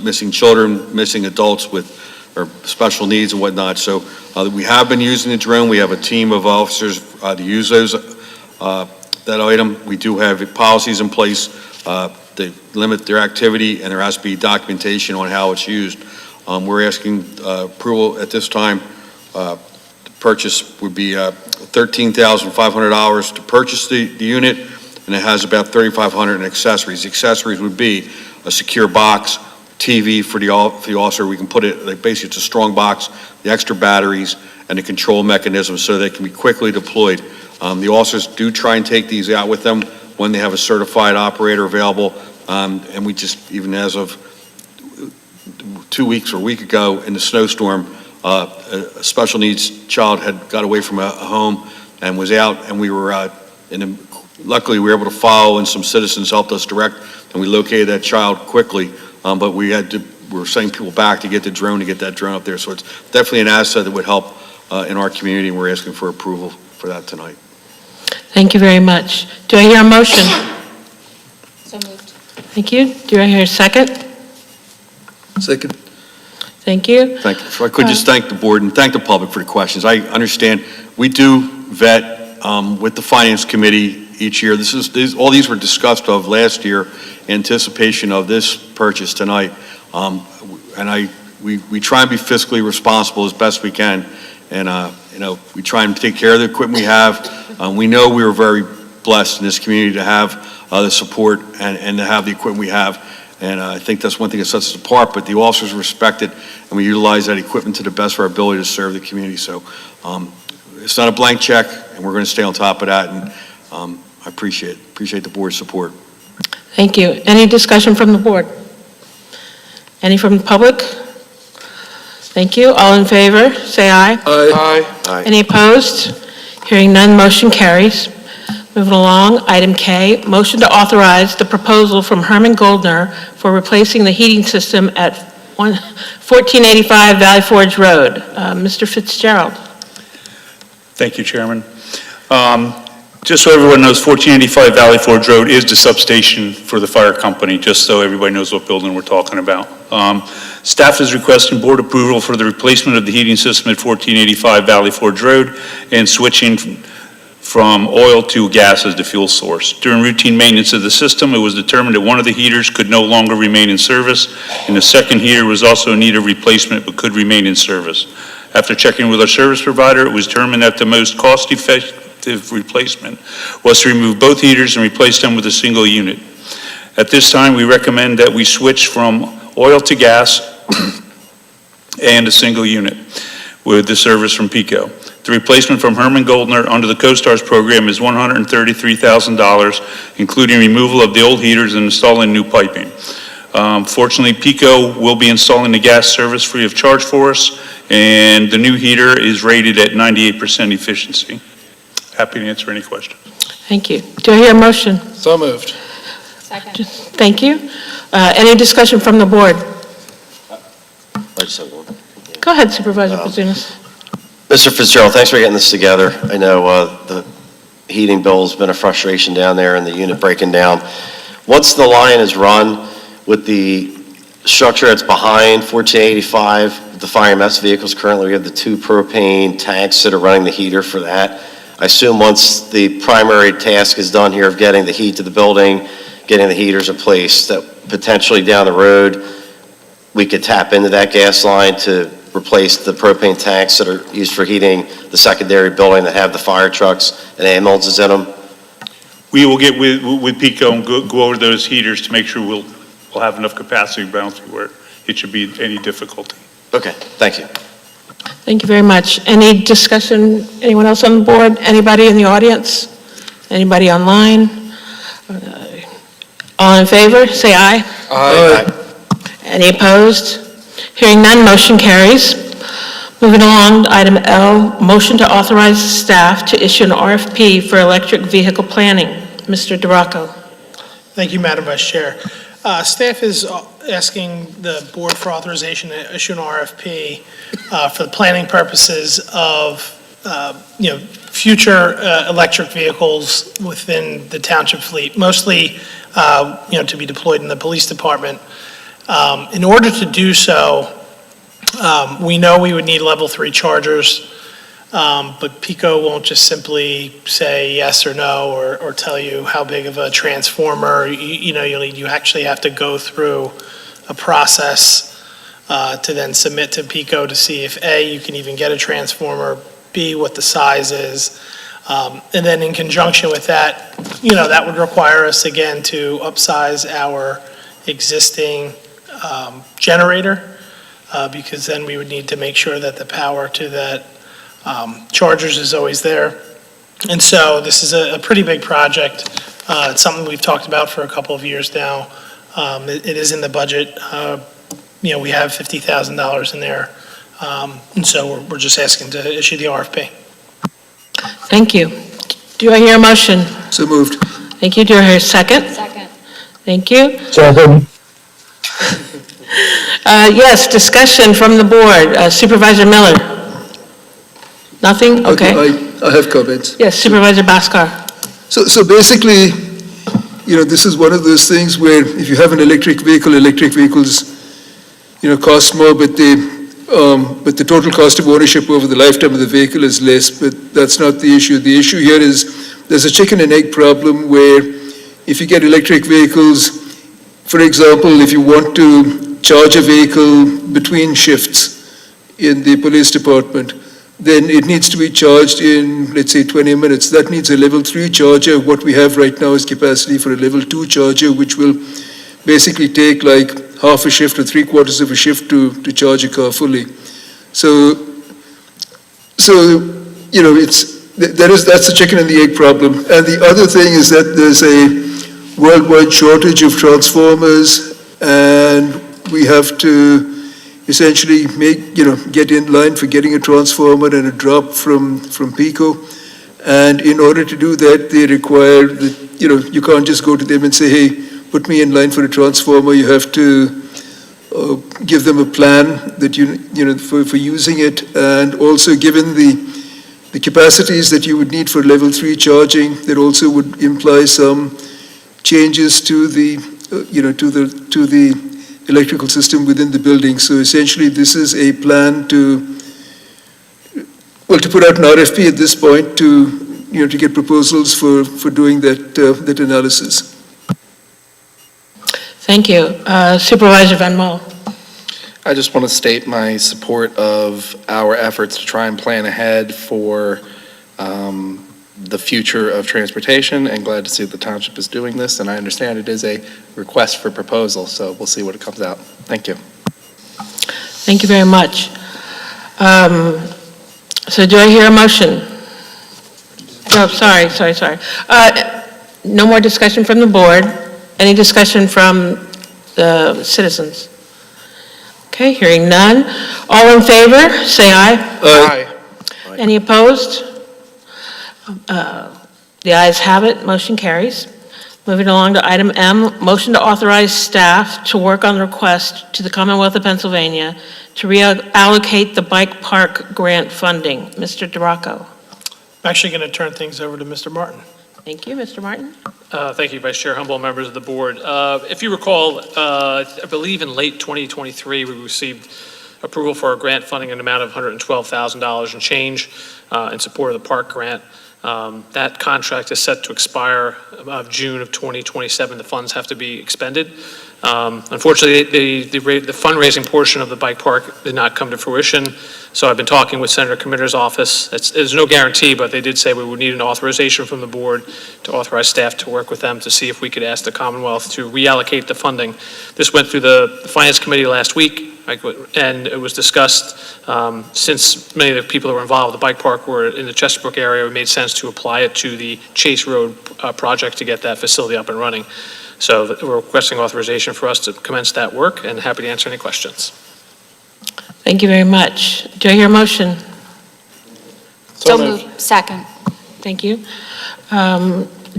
missing children, missing adults with or special needs and whatnot. So we have been using the drone. We have a team of officers to use that item. We do have policies in place to limit their activity, and there has to be documentation on how it's used. We're asking approval at this time. The purchase would be $13,500 to purchase the unit, and it has about $3,500 in accessories. The accessories would be a secure box, TV for the officer. We can put it, basically it's a strong box, the extra batteries, and the control mechanism so they can be quickly deployed. The officers do try and take these out with them when they have a certified operator available, and we just, even as of 2 weeks or a week ago in the snowstorm, a special needs child had got away from a home and was out, and we were luckily we were able to follow, and some citizens helped us direct, and we located that child quickly. But we were sending people back to get the drone, to get that drone up there. So it's definitely an asset that would help in our community, and we're asking for approval for that tonight. Thank you very much. Do I hear a motion? So moved. Thank you. Do I hear a second? Second. Thank you. Thank you. If I could just thank the board and thank the public for the questions. I understand we do vet with the Finance Committee each year. All these were discussed of last year in anticipation of this purchase tonight. And we try and be fiscally responsible as best we can. And, we try and take care of the equipment we have. We know we are very blessed in this community to have the support and to have the equipment we have. And I think that's one thing that sets us apart, but the officers respect it, and we utilize that equipment to the best of our ability to serve the community. So it's not a blank check, and we're going to stay on top of that, and I appreciate the board's support. Thank you. Any discussion from the board? Any from the public? Thank you. All in favor, say aye. Aye. Aye. Any opposed? Hearing none, motion carries. Moving along, item K, motion to authorize the proposal from Herman Goldner for replacing the heating system at 1485 Valley Forge Road. Mr. Fitzgerald. Thank you, Chairman. Just so everyone knows, 1485 Valley Forge Road is the substation for the fire company, just so everybody knows what building we're talking about. Staff is requesting board approval for the replacement of the heating system at 1485 Valley Forge Road and switching from oil to gas as the fuel source. During routine maintenance of the system, it was determined that one of the heaters could no longer remain in service, and the second heater was also in need of replacement but could remain in service. After checking with our service provider, it was determined that the most cost-effective replacement was to remove both heaters and replace them with a single unit. At this time, we recommend that we switch from oil to gas and a single unit with the service from PECO. The replacement from Herman Goldner under the CoStars program is $133,000, including removal of the old heaters and installing new piping. Fortunately, PECO will be installing the gas service free of charge for us, and the new heater is rated at 98% efficiency. Happy to answer any questions. Thank you. Do I hear a motion? So moved. Second. Thank you. Any discussion from the board? I just have one. Go ahead, Supervisor Kazunas. Mr. Fitzgerald, thanks for getting this together. I know the heating bill's been a frustration down there and the unit breaking down. Once the line is run with the structure that's behind 1485, the fire EMS vehicles, currently we have the 2 propane tanks that are running the heater for that. I assume once the primary task is done here of getting the heat to the building, getting the heaters replaced, that potentially down the road, we could tap into that gas line to replace the propane tanks that are used for heating the secondary building that have the fire trucks and ambulances in them? We will get with PICO and go over those heaters to make sure we'll have enough capacity around where it should be any difficulty. Okay, thank you. Thank you very much. Any discussion, anyone else on the board? Anybody in the audience? Anybody online? All in favor, say aye. Aye. Any opposed? Hearing none, motion carries. Moving along, item L, motion to authorize staff to issue an RFP for electric vehicle planning. Mr. DeRocco. Thank you, Madam Vice Chair. Staff is asking the board for authorization to issue an RFP for the planning purposes of, future electric vehicles within the township fleet, mostly, to be deployed in the police department. In order to do so, we know we would need level 3 chargers, but PICO won't just simply say yes or no or tell you how big of a transformer you'll need. You actually have to go through a process to then submit to PICO to see if A, you can even get a transformer, B, what the size is. And then in conjunction with that, that would require us again to upsize our existing generator, because then we would need to make sure that the power to that chargers is always there. And so this is a pretty big project. It's something we've talked about for a couple of years now. It is in the budget. We have $50,000 in there. And so we're just asking to issue the RFP. Thank you. Do I hear a motion? So moved. Thank you. Do I hear a second? Second. Thank you. Second. Yes, discussion from the board. Supervisor Miller? Nothing? Okay. I have comments. Yes, Supervisor Bhaskar. So basically, this is one of those things where if you have an electric vehicles, cost more, but the total cost of ownership over the lifetime of the vehicle is less, but that's not the issue. The issue here is there's a chicken and egg problem where if you get electric vehicles, for example, if you want to charge a vehicle between shifts in the police department, then it needs to be charged in, let's say, 20 minutes. That needs a level 3 charger. What we have right now is capacity for a level 2 charger, which will basically take like half a shift or 3/4 of a shift to charge a car fully. So that's the chicken and the egg problem. And the other thing is that there's a worldwide shortage of transformers, and we have to essentially get in line for getting a transformer and a drop from PICO. And in order to do that, they require that, you can't just go to them and say, hey, put me in line for a transformer. You have to give them a plan that for using it, and also given the capacities that you would need for level 3 charging, that also would imply some changes to the electrical system within the building. So essentially, this is a plan to put out an RFP at this point to get proposals for doing that analysis. Thank you. Supervisor Van Mol. I just want to state my support of our efforts to try and plan ahead for the future of transportation, and glad to see that the township is doing this. And I understand it is a request for proposal, so we'll see what it comes out. Thank you. Thank you very much. So do I hear a motion? Oh, sorry. No more discussion from the board. Any discussion from the citizens? Okay, hearing none. All in favor, say aye. Aye. Any opposed? The ayes have it, motion carries. Moving along to item M, motion to authorize staff to work on the request to the Commonwealth of Pennsylvania to reallocate the bike park grant funding. Mr. DeRocco. I'm actually going to turn things over to Mr. Martin. Thank you, Mr. Martin. Thank you, Vice Chair Humble, members of the board. If you recall, I believe in late 2023, we received approval for a grant funding in an amount of $112,000 and change in support of the park grant. That contract is set to expire of June of 2027. The funds have to be expended. Unfortunately, the fundraising portion of the bike park did not come to fruition, so I've been talking with Senator Committer's office. There's no guarantee, but they did say we would need an authorization from the board to authorize staff to work with them to see if we could ask the Commonwealth to reallocate the funding. This went through the Finance Committee last week, and it was discussed, since many of the people that were involved with the bike park were in the Chesapeake area, it made sense to apply it to the Chase Road project to get that facility up and running. So we're requesting authorization for us to commence that work, and happy to answer any questions. Thank you very much. Do I hear a motion? So moved. Second. Thank you.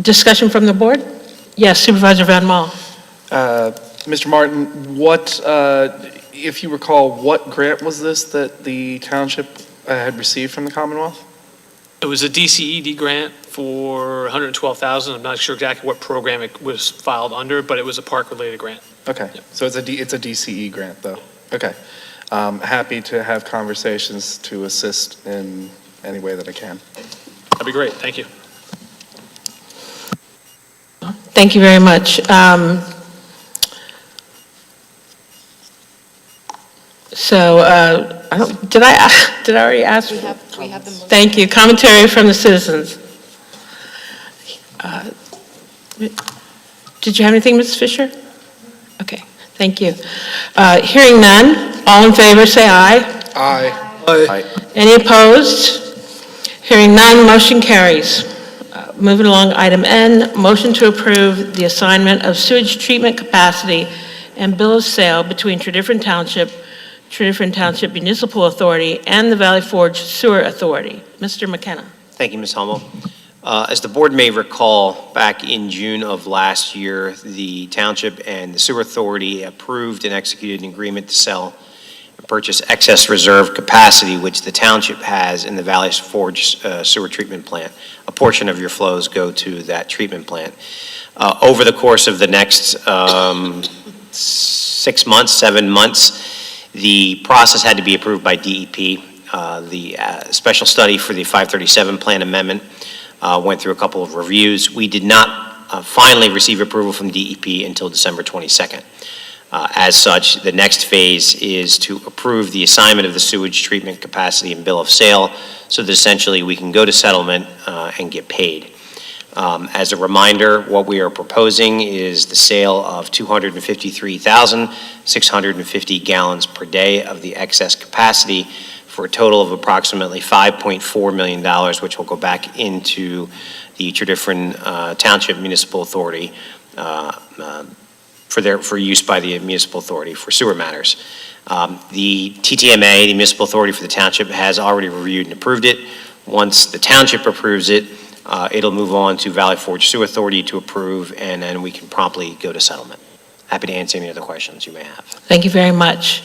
Discussion from the board? Yes, Supervisor Van Mol. Mr. Martin, if you recall, what grant was this that the township had received from the Commonwealth? It was a DCED grant for $112,000. I'm not sure exactly what program it was filed under, but it was a park-related grant. Okay, so it's a DCE grant, though. Okay. Happy to have conversations to assist in any way that I can. That'd be great. Thank you. Thank you very much. Did I already ask? We have the motion. Thank you. Commentary from the citizens. Did you have anything, Ms. Fisher? Okay, thank you. Hearing none, all in favor, say aye. Aye. Any opposed? Hearing none, motion carries. Moving along, item N, motion to approve the assignment of sewage treatment capacity and bill of sale between Tredyffrin Township Municipal Authority, and the Valley Forge Sewer Authority. Mr. McKenna. Thank you, Ms. Hummel. As the board may recall, back in June of last year, the township and the sewer authority approved and executed an agreement to sell and purchase excess reserve capacity, which the township has in the Valley Forge sewer treatment plant. A portion of your flows go to that treatment plant. Over the course of the next 6 months, 7 months, the process had to be approved by DEP. The special study for the 537 plan amendment went through a couple of reviews. We did not finally receive approval from DEP until December 22nd. As such, the next phase is to approve the assignment of the sewage treatment capacity and bill of sale so that essentially we can go to settlement and get paid. As a reminder, what we are proposing is the sale of 253,650 gallons per day of the excess capacity for a total of approximately $5.4 million, which will go back into the Tredyffrin Township Municipal Authority for use by the municipal authority for sewer matters. The TTMA, the municipal authority for the township, has already reviewed and approved it. Once the township approves it, it'll move on to Valley Forge Sewer Authority to approve, and then we can promptly go to settlement. Happy to answer any other questions you may have. Thank you very much.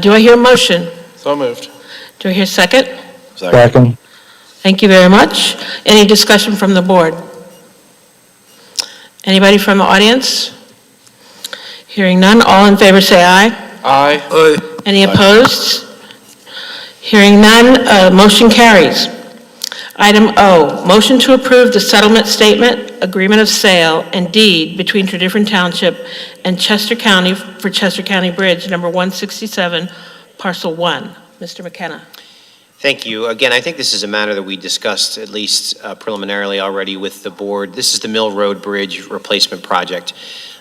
Do I hear a motion? So moved. Do I hear a second? Second. Thank you very much. Any discussion from the board? Anybody from the audience? Hearing none, all in favor say aye. Aye. Any opposed? Hearing none, motion carries. Item O, motion to approve the settlement statement, agreement of sale, and deed between Tredyffrin Township and Chester County for Chester County Bridge number 167, parcel 1. Mr. McKenna. Thank you. Again, I think this is a matter that we discussed at least preliminarily already with the board. This is the Mill Road Bridge replacement project.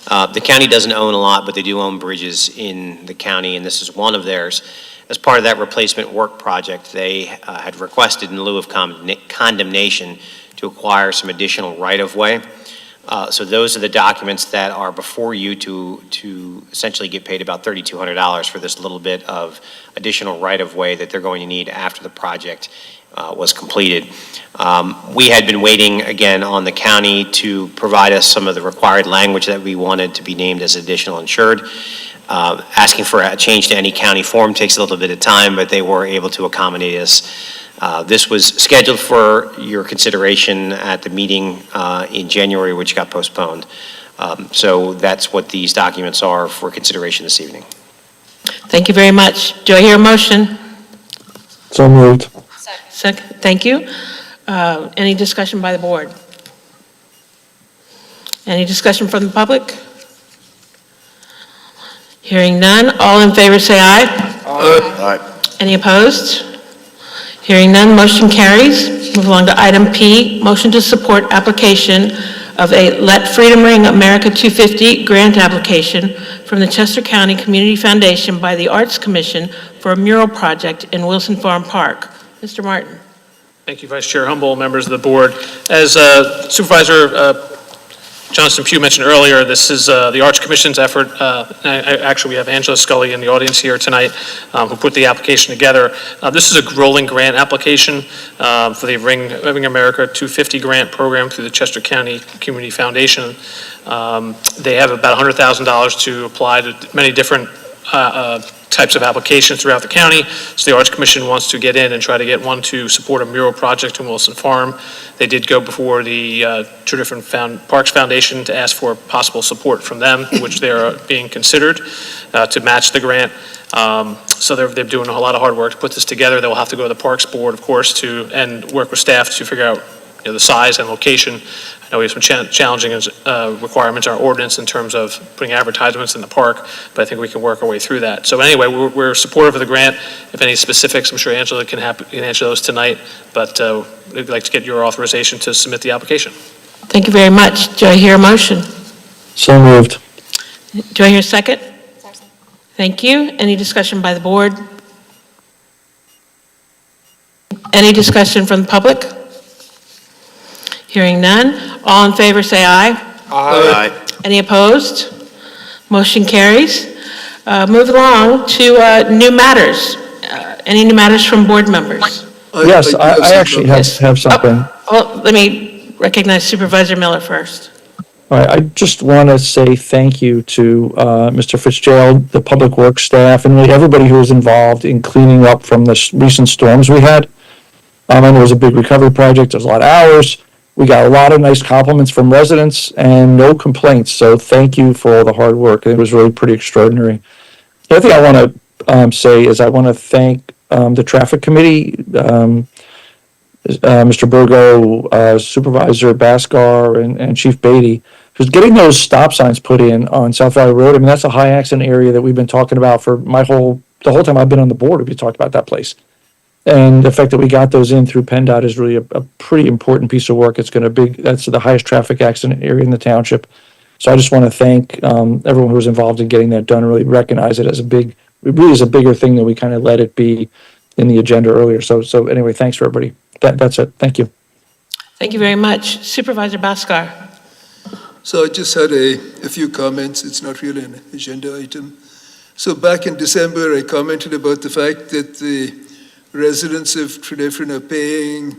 The county doesn't own a lot, but they do own bridges in the county, and this is one of theirs. As part of that replacement work project, they had requested in lieu of condemnation to acquire some additional right-of-way. So those are the documents that are before you to essentially get paid about $3,200 for this little bit of additional right-of-way that they're going to need after the project was completed. We had been waiting, again, on the county to provide us some of the required language that we wanted to be named as additional insured. Asking for a change to any county form takes a little bit of time, but they were able to accommodate us. This was scheduled for your consideration at the meeting in January, which got postponed. So that's what these documents are for consideration this evening. Thank you very much. Do I hear a motion? So moved. Second. Thank you. Any discussion by the board? Any discussion from the public? Hearing none, all in favor say aye. Aye. Any opposed? Hearing none, motion carries. Move along to item P, motion to support application of a Let Freedom Ring America 250 grant application from the Chester County Community Foundation by the Arts Commission for a mural project in Wilson Farm Park. Mr. Martin. Thank you, Vice Chair Humble, members of the board. As Supervisor Johnston Pugh mentioned earlier, this is the Arts Commission's effort. Actually, we have Angela Scully in the audience here tonight who put the application together. This is a rolling grant application for the Ring America 250 grant program through the Chester County Community Foundation. They have about $100,000 to apply to many different types of applications throughout the county. So the Arts Commission wants to get in and try to get one to support a mural project in Wilson Farm. They did go before the Tredyffrin Parks Foundation to ask for possible support from them, which they are being considered to match the grant. So they're doing a lot of hard work to put this together. They'll have to go to the Parks Board, of course, and work with staff to figure out the size and location. I know we have some challenging requirements in our ordinance in terms of putting advertisements in the park, but I think we can work our way through that. So anyway, we're supportive of the grant. If any specifics, I'm sure Angela can answer those tonight, but we'd like to get your authorization to submit the application. Thank you very much. Do I hear a motion? So moved. Do I hear a second? Thank you. Any discussion by the board? Any discussion from the public? Hearing none. All in favor say aye. Aye. Any opposed? Motion carries. Move along to new matters. Any new matters from board members? Yes, I actually have something. Oh, let me recognize Supervisor Miller first. All right, I just want to say thank you to Mr. Fitzgerald, the Public Works staff, and really everybody who was involved in cleaning up from the recent storms we had. I know it was a big recovery project. There's a lot of hours. We got a lot of nice compliments from residents and no complaints. So thank you for all the hard work. It was really pretty extraordinary. The other thing I want to say is I want to thank the traffic committee, Mr. Burgo, Supervisor Baskar, and Chief Beatty, who's getting those stop signs put in on South Valley Road. I mean, that's a high accident area that we've been talking about for the whole time I've been on the board. We've talked about that place. And the fact that we got those in through PennDOT is really a pretty important piece of work. That's the highest traffic accident area in the township. So I just want to thank everyone who was involved in getting that done, really recognize it as it really is a bigger thing than we kind of let it be in the agenda earlier. So anyway, thanks for everybody. That's it. Thank you. Thank you very much. Supervisor Baskar. So I just had a few comments. It's not really an agenda item. So back in December, I commented about the fact that the residents of Tredyffrin are paying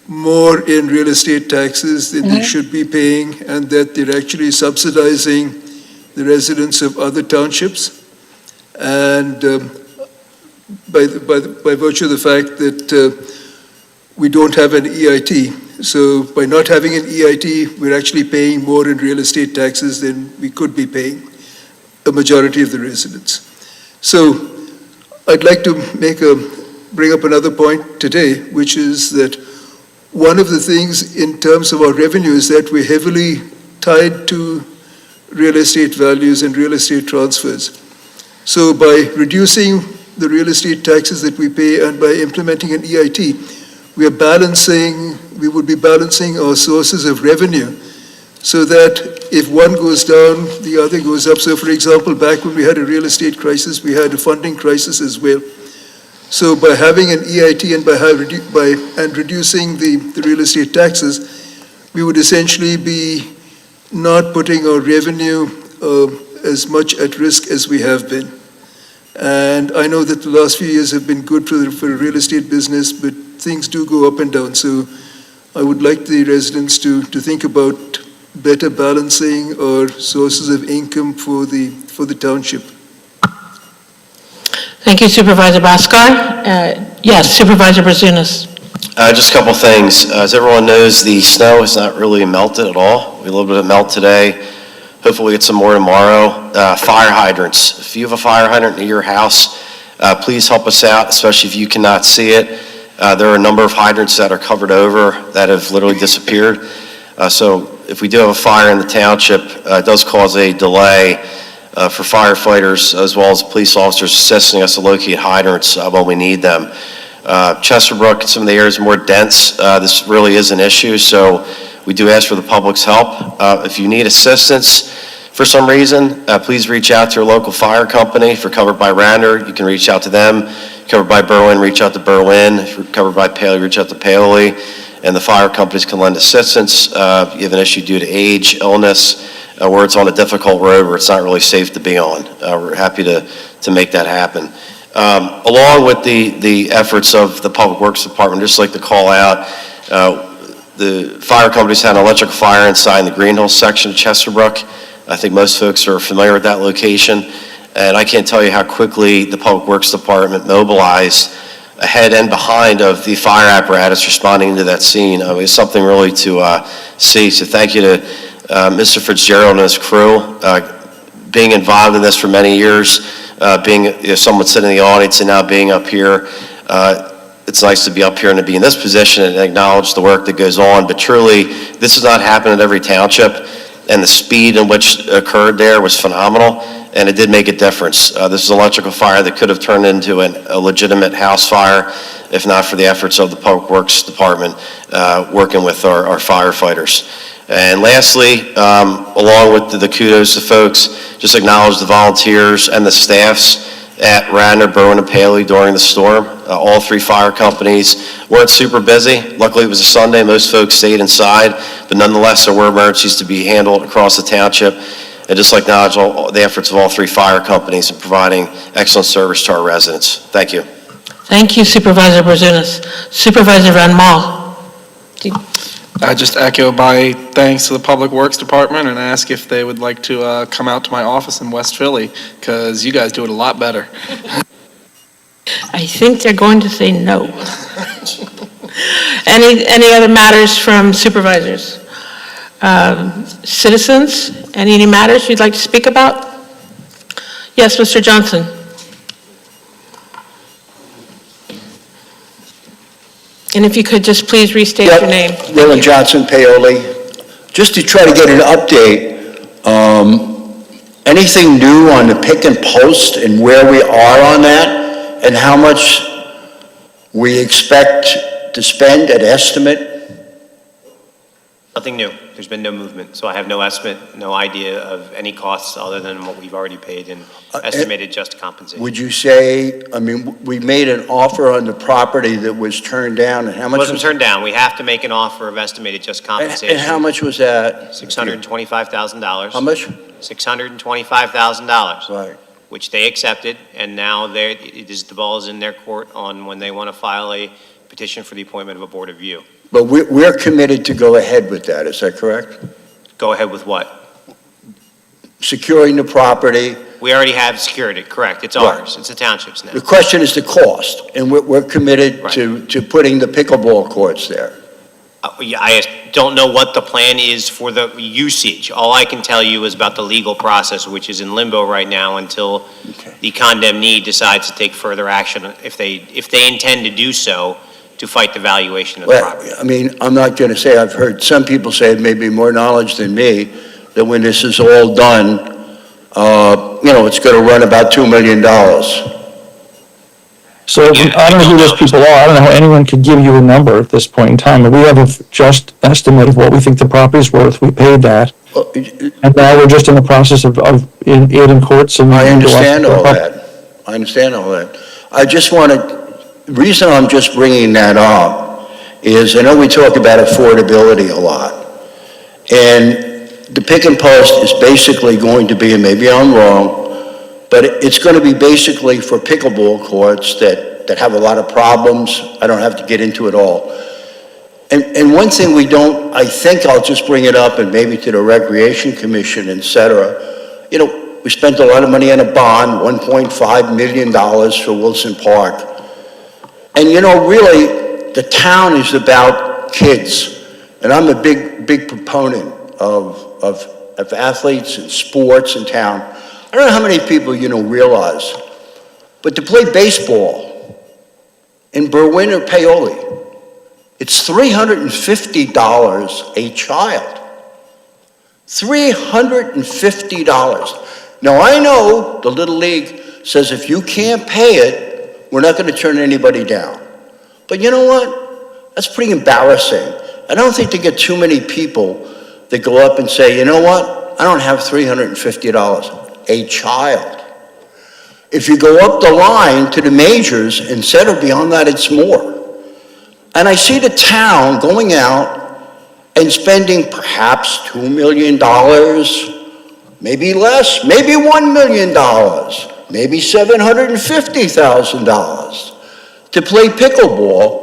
more in real estate taxes than they should be paying, and that they're actually subsidizing the residents of other townships. And by virtue of the fact that we don't have an EIT, so by not having an EIT, we're actually paying more in real estate taxes than we could be paying, a majority of the residents. So I'd like to bring up another point today, which is that one of the things in terms of our revenue is that we're heavily tied to real estate values and real estate transfers. So by reducing the real estate taxes that we pay and by implementing an EIT, we would be balancing our sources of revenue so that if one goes down, the other goes up. So for example, back when we had a real estate crisis, we had a funding crisis as well. So by having an EIT and reducing the real estate taxes, we would essentially be not putting our revenue as much at risk as we have been. And I know that the last few years have been good for the real estate business, but things do go up and down. So I would like the residents to think about better balancing our sources of income for the township. Thank you, Supervisor Baskar. Yes, Supervisor Brazunas. Just a couple things. As everyone knows, the snow has not really melted at all. We had a little bit of melt today. Hopefully we get some more tomorrow. Fire hydrants. If you have a fire hydrant near your house, please help us out, especially if you cannot see it. There are a number of hydrants that are covered over that have literally disappeared. So if we do have a fire in the township, it does cause a delay for firefighters as well as police officers assisting us to locate hydrants when we need them. Chesterbrook and some of the areas more dense, this really is an issue, so we do ask for the public's help. If you need assistance for some reason, please reach out to your local fire company. If you're covered by Radnor, you can reach out to them. Covered by Berwyn, reach out to Berwyn. If you're covered by Paoli, reach out to Paoli. And the fire companies can lend assistance. If you have an issue due to age, illness, where it's on a difficult road where it's not really safe to be on. We're happy to make that happen. Along with the efforts of the Public Works Department, I'd just like to call out, the fire companies had an electrical fire inside in the Green Hills section of Chesterbrook. I think most folks are familiar with that location. And I can't tell you how quickly the Public Works Department mobilized ahead and behind of the fire apparatus responding to that scene. I mean, it's something really to see. So thank you to Mr. Fitzgerald and his crew, being involved in this for many years, being someone sitting in the audience and now being up here. It's nice to be up here and to be in this position and acknowledge the work that goes on. But truly, this does not happen in every township, and the speed in which it occurred there was phenomenal. And it did make a difference. This is an electrical fire that could have turned into a legitimate house fire if not for the efforts of the Public Works Department working with our firefighters. And lastly, along with the kudos to folks, just acknowledge the volunteers and the staffs at Radnor, Berwyn, and Paoli during the storm. All three fire companies weren't super busy. Luckily, it was a Sunday. Most folks stayed inside, but nonetheless, there were emergencies to be handled across the township. And just like acknowledge all the efforts of all three fire companies in providing excellent service to our residents. Thank you. Thank you, Supervisor Brzunas. Supervisor Van Mol. I just echo my thanks to the Public Works Department and ask if they would like to come out to my office in West Philly, because you guys do it a lot better. I think they're going to say no. Any other matters from supervisors? Citizens, any matters you'd like to speak about? Yes, Mr. Johnson. And if you could just please restate your name. Dylan Johnson, Paoli. Just to try to get an update, anything new on the pick and post and where we are on that, and how much we expect to spend at estimate? Nothing new. There's been no movement, so I have no estimate, no idea of any costs other than what we've already paid in estimated just compensation. Would you say, I mean, we made an offer on the property that was turned down, and how much? It wasn't turned down. We have to make an offer of estimated just compensation. And how much was that? $625,000. How much? $625,000. Right. Which they accepted, and now the ball is in their court on when they want to file a petition for the appointment of a board of review. But we're committed to go ahead with that, is that correct? Go ahead with what? Securing the property. We already have secured it, correct. It's ours. It's the township's now. The question is the cost, and we're committed to putting the pickleball courts there. Yeah, I don't know what the plan is for the usage. All I can tell you is about the legal process, which is in limbo right now until the condemnee decides to take further action, if they intend to do so, to fight the valuation of the property. I mean, I'm not going to say, I've heard some people say, maybe more knowledge than me, that when this is all done, it's going to run about $2 million. So I don't know who those people are. I don't know how anyone could give you a number at this point in time. We have a just estimate of what we think the property's worth. We paid that. And now we're just in the process of it in courts. And I understand all that. I understand all that. I just the reason I'm just bringing that up is I know we talk about affordability a lot. And the pick and post is basically going to be, and maybe I'm wrong, but it's going to be basically for pickleball courts that have a lot of problems. I don't have to get into it all. And one thing I think I'll just bring it up, and maybe to the Recreation Commission, et cetera. We spent a lot of money on a bond, $1.5 million for Wilson Park. And really, the town is about kids. And I'm a big proponent of athletes and sports in town. I don't know how many people realize, but to play baseball in Berwyn or Paoli, it's $350 a child. $350. Now, I know the Little League says if you can't pay it, we're not going to turn anybody down. But you know what? That's pretty embarrassing. I don't think they get too many people that go up and say, you know what? I don't have $350. A child. If you go up the line to the majors and settle beyond that, it's more. And I see the town going out and spending perhaps $2 million, maybe less, maybe $1 million, maybe $750,000 to play pickleball.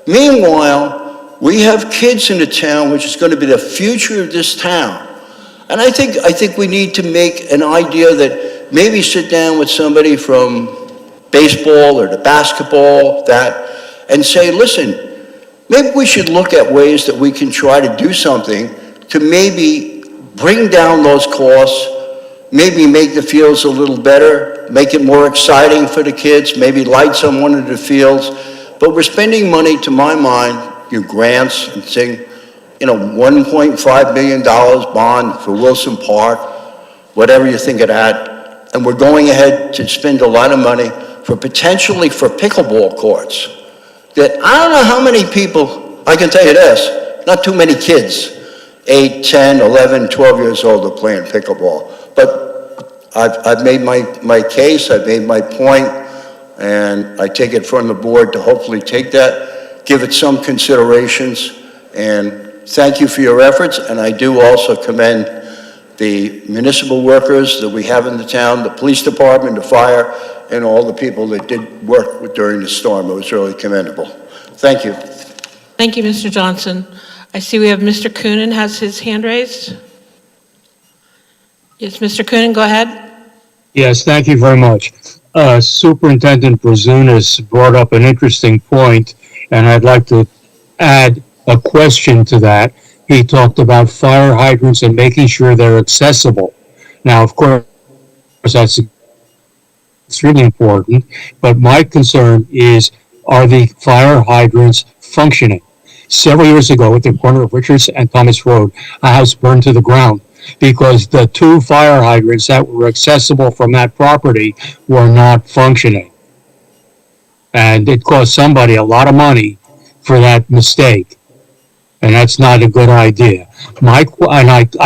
Meanwhile, we have kids in the town, which is going to be the future of this town. And I think we need to make an idea that maybe sit down with somebody from baseball or the basketball and say, listen, maybe we should look at ways that we can try to do something to maybe bring down those costs, maybe make the fields a little better, make it more exciting for the kids, maybe light some one of the fields. But we're spending money, to my mind, your grants and saying, $1.5 million bond for Wilson Park, whatever you think of that. And we're going ahead to spend a lot of money for pickleball courts. That I don't know how many people, I can tell you this, not too many kids, 8, 10, 11, 12 years old are playing pickleball. But I've made my case, I've made my point, and I take it from the board to hopefully take that, give it some considerations, and thank you for your efforts. And I do also commend the municipal workers that we have in the town, the police department, the fire, and all the people that did work during the storm. It was really commendable. Thank you. Thank you, Mr. Johnson. I see we have Mr. Coonan has his hand raised. Yes, Mr. Coonan, go ahead. Yes, thank you very much. Superintendent Brazunas brought up an interesting point, and I'd like to add a question to that. He talked about fire hydrants and making sure they're accessible. Now, of course, that's extremely important, but my concern is, are the fire hydrants functioning? Several years ago at the corner of Richards and Thomas Road, a house burned to the ground because the 2 fire hydrants that were accessible from that property were not functioning. And it cost somebody a lot of money for that mistake. And that's not a good idea. I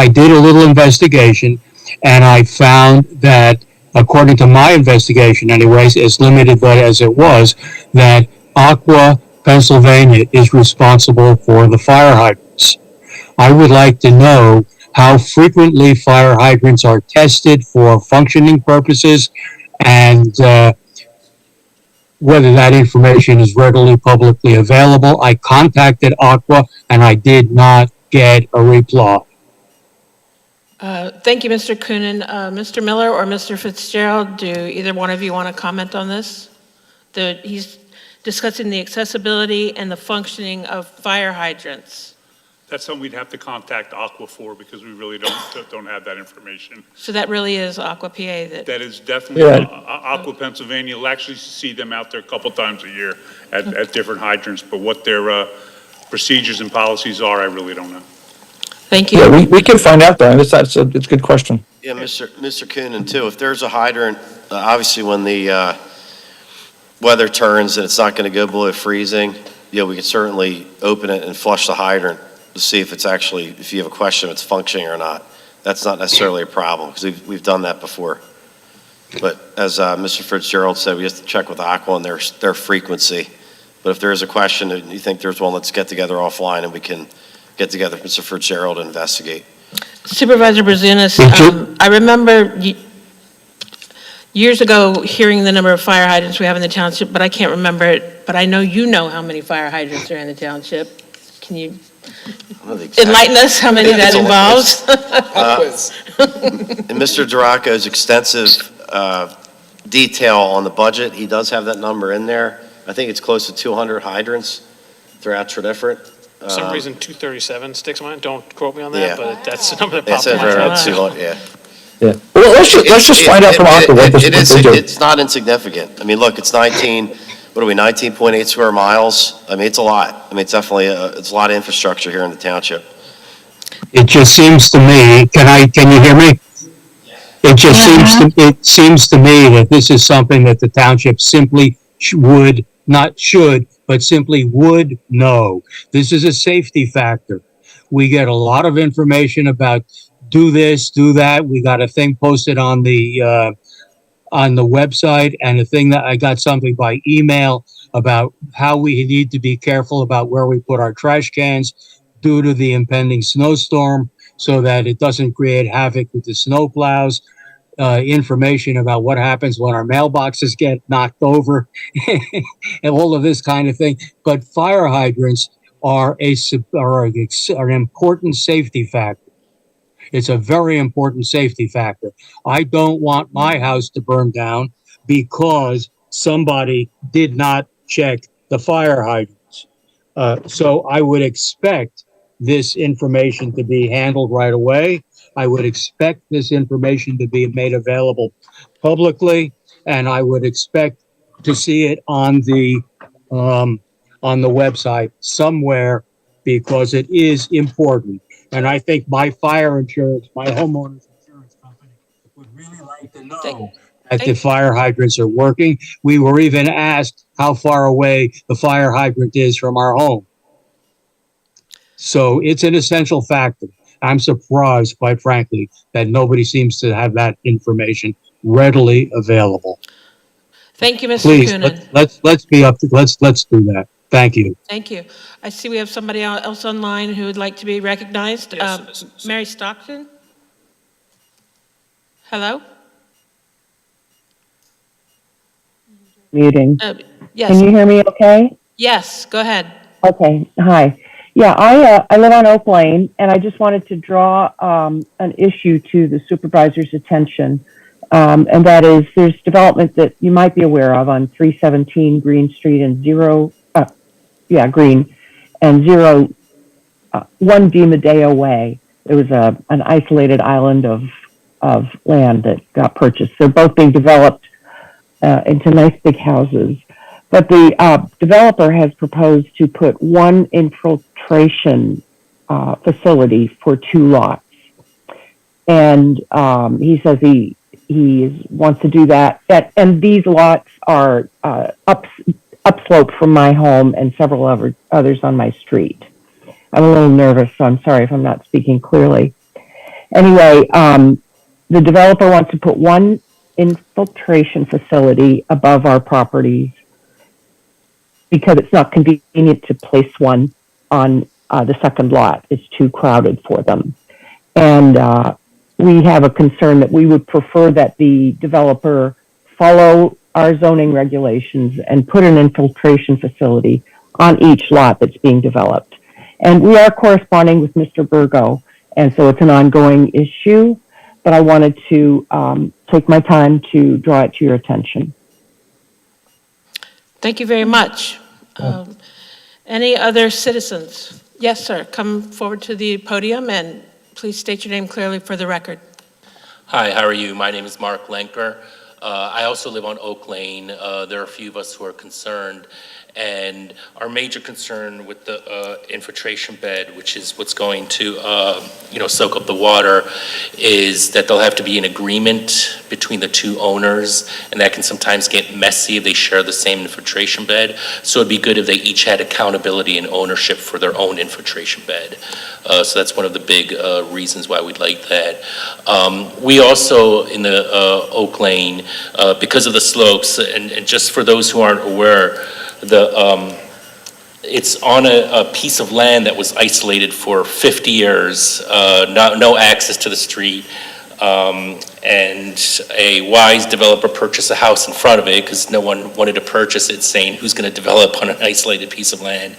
did a little investigation, and I found that, according to my investigation anyways, as limited as it was, that Aqua Pennsylvania is responsible for the fire hydrants. I would like to know how frequently fire hydrants are tested for functioning purposes, and whether that information is readily publicly available. I contacted Aqua, and I did not get a reply. Thank you, Mr. Coonan. Mr. Miller or Mr. Fitzgerald, do either one of you want to comment on this? He's discussing the accessibility and the functioning of fire hydrants. That's something we'd have to contact Aqua for, because we really don't have that information. So that really is Aqua PA that... That is definitely Aqua Pennsylvania. You'll actually see them out there a couple times a year at different hydrants, but what their procedures and policies are, I really don't know. Thank you. Yeah, we can find out though, and it's a good question. Yeah, Mr. Coonan, too, if there's a hydrant, obviously when the weather turns and it's not going to go below freezing, we can certainly open it and flush the hydrant to see if it's actually, if you have a question, if it's functioning or not. That's not necessarily a problem, because we've done that before. But as Mr. Fitzgerald said, we have to check with Aqua and their frequency. But if there is a question and you think there's one, let's get together offline and we can get together with Mr. Fitzgerald and investigate. Supervisor Brazunas, I remember years ago hearing the number of fire hydrants we have in the township, but I can't remember it. But I know you know how many fire hydrants are in the township. Can you enlighten us how many that involves? In Mr. Duraco's extensive detail on the budget, he does have that number in there. I think it's close to 200 hydrants throughout Tredyffrin. For some reason, 237 sticks in mind. Don't quote me on that, Yeah. but that's the number that It's popped in my around head. 200, yeah. Yeah. Well, let's just find out from Aqua what they do. It's not insignificant. I mean, look, it's 19.8 square miles. I mean, it's a lot. I mean, it's definitely, it's a lot of infrastructure here in the township. It just seems to me, can you hear me? It just seems to me that this is something that the township simply would, not should, but simply would know. This is a safety factor. We get a lot of information about do this, do that. We got a thing posted on the website, and a thing that I got something by email about how we need to be careful about where we put our trash cans due to the impending snowstorm, so that it doesn't create havoc with the snow plows. Information about what happens when our mailboxes get knocked over and all of this kind of thing. But fire hydrants are an important safety factor. It's a very important safety factor. I don't want my house to burn down because somebody did not check the fire hydrants. So I would expect this information to be handled right away. I would expect this information to be made available publicly, and I would expect to see it on the website somewhere, because it is important. And I think my fire insurance, my homeowner's insurance company, would really like to know that the fire hydrants are working. We were even asked how far away the fire hydrant is from our home. So it's an essential factor. I'm surprised, quite frankly, that nobody seems to have that information readily available. Thank you, Mr. Please, Coonan. let's be up to, let's do that. Thank you. Thank you. I see we have somebody else online who would like to be recognized. Yes, Mary Stockton? Hello? Muting. Yes. Can you hear me okay? Yes, go ahead. Okay, hi. Yeah, I live on Oak Lane, and I just wanted to draw an issue to the supervisor's attention, and that is there's development that you might be aware of on 317 Green Street and Green, and 1 DiMatteo Way. It was an isolated island of land that got purchased. They're both being developed into nice big houses. But the developer has proposed to put one infiltration facility for 2 lots. And he says he wants to do that. And these lots are upslope from my home and several others on my street. I'm a little nervous, so I'm sorry if I'm not speaking clearly. Anyway, the developer wants to put one infiltration facility above our properties because it's not convenient to place one on the second lot. It's too crowded for them. And we have a concern that we would prefer that the developer follow our zoning regulations and put an infiltration facility on each lot that's being developed. And we are corresponding with Mr. Burgo, and so it's an ongoing issue, but I wanted to take my time to draw it to your attention. Thank you very much. Any other citizens? Yes, sir. Come forward to the podium and please state your name clearly for the record. Hi, how are you? My name is Mark Lenker. I also live on Oak Lane. There are a few of us who are concerned. And our major concern with the infiltration bed, which is what's going to, soak up the water, is that there'll have to be an agreement between the 2 owners, and that can sometimes get messy if they share the same infiltration bed. So it'd be good if they each had accountability and ownership for their own infiltration bed. So that's one of the big reasons why we'd like that. We also, in the Oak Lane, because of the slopes, and just for those who aren't aware, it's on a piece of land that was isolated for 50 years, no access to the street, and a wise developer purchased a house in front of it because no one wanted to purchase it, saying who's going to develop on an isolated piece of land,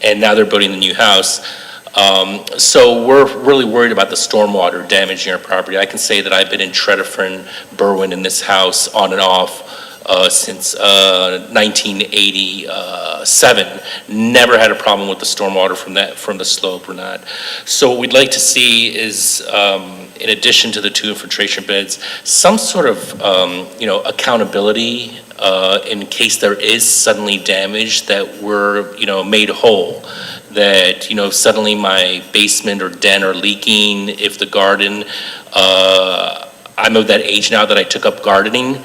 and now they're building a new house. So we're really worried about the stormwater damaging our property. I can say that I've been in Tredyffrin, Berwyn, in this house on and off since 1987. Never had a problem with the stormwater from the slope or not. So what we'd like to see is, in addition to the 2 infiltration beds, some sort of accountability in case there is suddenly damage, that we're made whole. That suddenly my basement or den are leaking, if the garden I'm of that age now that I took up gardening,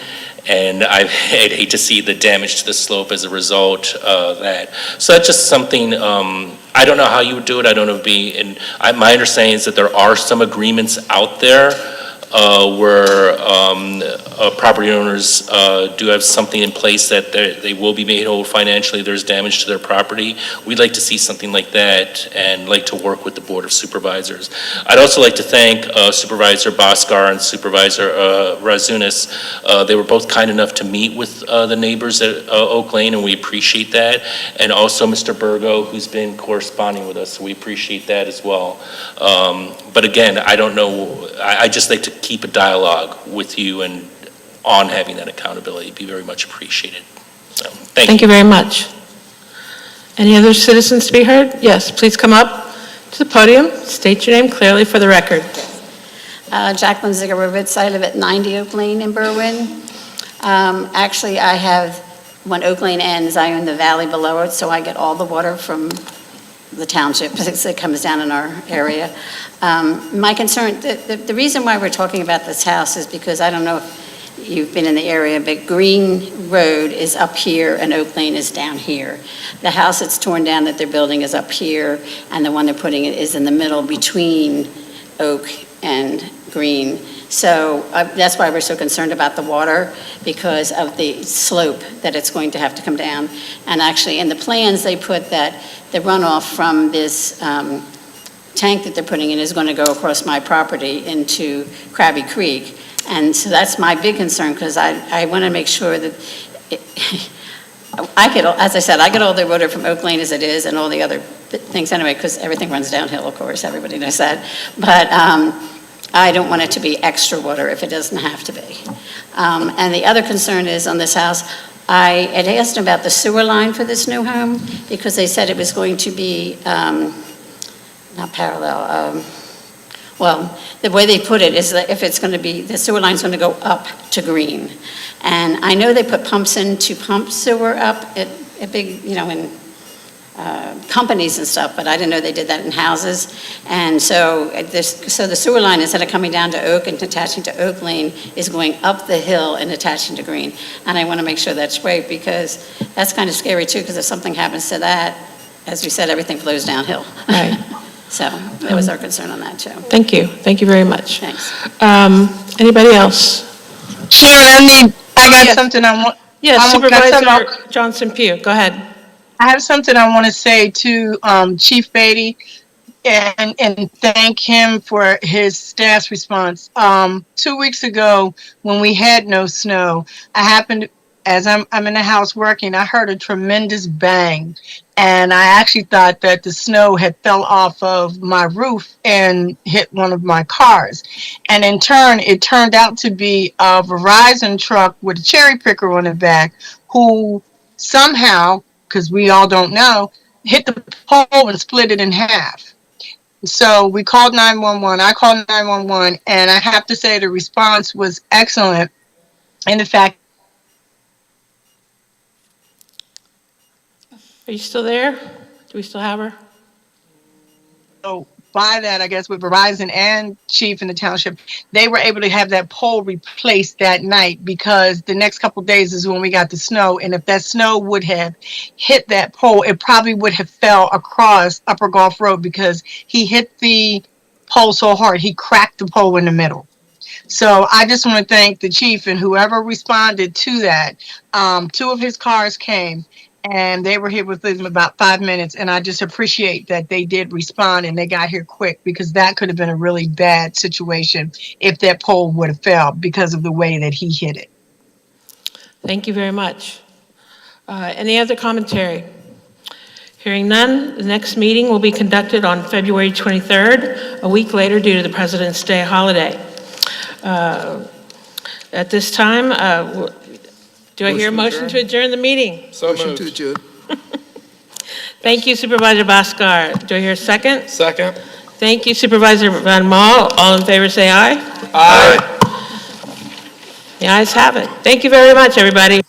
and I'd hate to see the damage to the slope as a result of that. So that's just something, I don't know how you would do it, I don't know if my understanding is that there are some agreements out there where property owners do have something in place that they will be made whole financially if there's damage to their property. We'd like to see something like that and like to work with the Board of Supervisors. I'd also like to thank Supervisor Bhaskar and Supervisor Razunas. They were both kind enough to meet with the neighbors at Oak Lane, and we appreciate that. And also Mr. Burgo, who's been corresponding with us, so we appreciate that as well. But again, I don't know, I just like to keep a dialogue with you and on having that accountability. It'd be very much appreciated. So, thank you. Thank you very much. Any other citizens to be heard? Yes, please come up to the podium. State your name clearly for the record. Jacqueline Zigarowitz. I live at 90 Oak Lane in Berwyn. Actually, I have, when Oak Lane ends, I own the valley below it, so I get all the water from the township because it comes down in our area. My concern, the reason why we're talking about this house is because I don't know if you've been in the area, but Green Road is up here and Oak Lane is down here. The house that's torn down that they're building is up here, and the one they're putting it is in the middle between Oak and Green. So that's why we're so concerned about the water, because of the slope that it's going to have to come down. And actually, in the plans, they put that the runoff from this tank that they're putting in is going to go across my property into Krabby Creek. And so that's my big concern, because I want to make sure that I get, as I said, I get all the water from Oak Lane as it is and all the other things anyway, because everything runs downhill, of course, everybody knows that. But I don't want it to be extra water if it doesn't have to be. And the other concern is on this house, I had asked about the sewer line for this new home, because they said it was going to be, not parallel, well, the way they put it is that if it's going to be, the sewer line's going to go up to Green. And I know they put pumps in to pump sewer up at big, in companies and stuff, but I didn't know they did that in houses. And so the sewer line, instead of coming down to Oak and attaching to Oak Lane, is going up the hill and attaching to Green. And I want to make sure that's right, because that's kind of scary too, because if something happens to that, as we said, everything flows downhill. Right. So that was our concern on that too. Thank you. Thank you very much. Thanks. Anybody else? Sharon, I got something I want. Yes, I want- Supervisor Johnson Pugh, go ahead. I have something I want to say to Chief Beatty and thank him for his staff's response. 2 weeks ago, when we had no snow, I happened, as I'm in the house working, I heard a tremendous bang. And I actually thought that the snow had fell off of my roof and hit one of my cars. And in turn, it turned out to be a Verizon truck with a cherry picker on the back, who somehow, because we all don't know, hit the pole and split it in half. So we called 911. I called 911, and I have to say the response was excellent. And the fact, Are you still there? Do we still have her? so by that, I guess with Verizon and Chief in the township, they were able to have that pole replaced that night, because the next couple of days is when we got the snow. And if that snow would have hit that pole, it probably would have fell across Upper Gulf Road, because he hit the pole so hard, he cracked the pole in the middle. So I just want to thank the chief and whoever responded to that. 2 of his cars came, and they were here within about 5 minutes. And I just appreciate that they did respond and they got here quick, because that could have been a really bad situation if that pole would have fell because of the way that he hit it. Thank you very much. Any other commentary? Hearing none, the next meeting will be conducted on February 23rd, a week later due to the President's Day holiday. At this time, do I hear a motion to adjourn the meeting? Motion to adjourn. Thank you, Supervisor Bhaskar. Do I hear a second? Second. Thank you, Supervisor Van Maal. All in favor, say aye. Aye. The ayes have it. Thank you very much, everybody.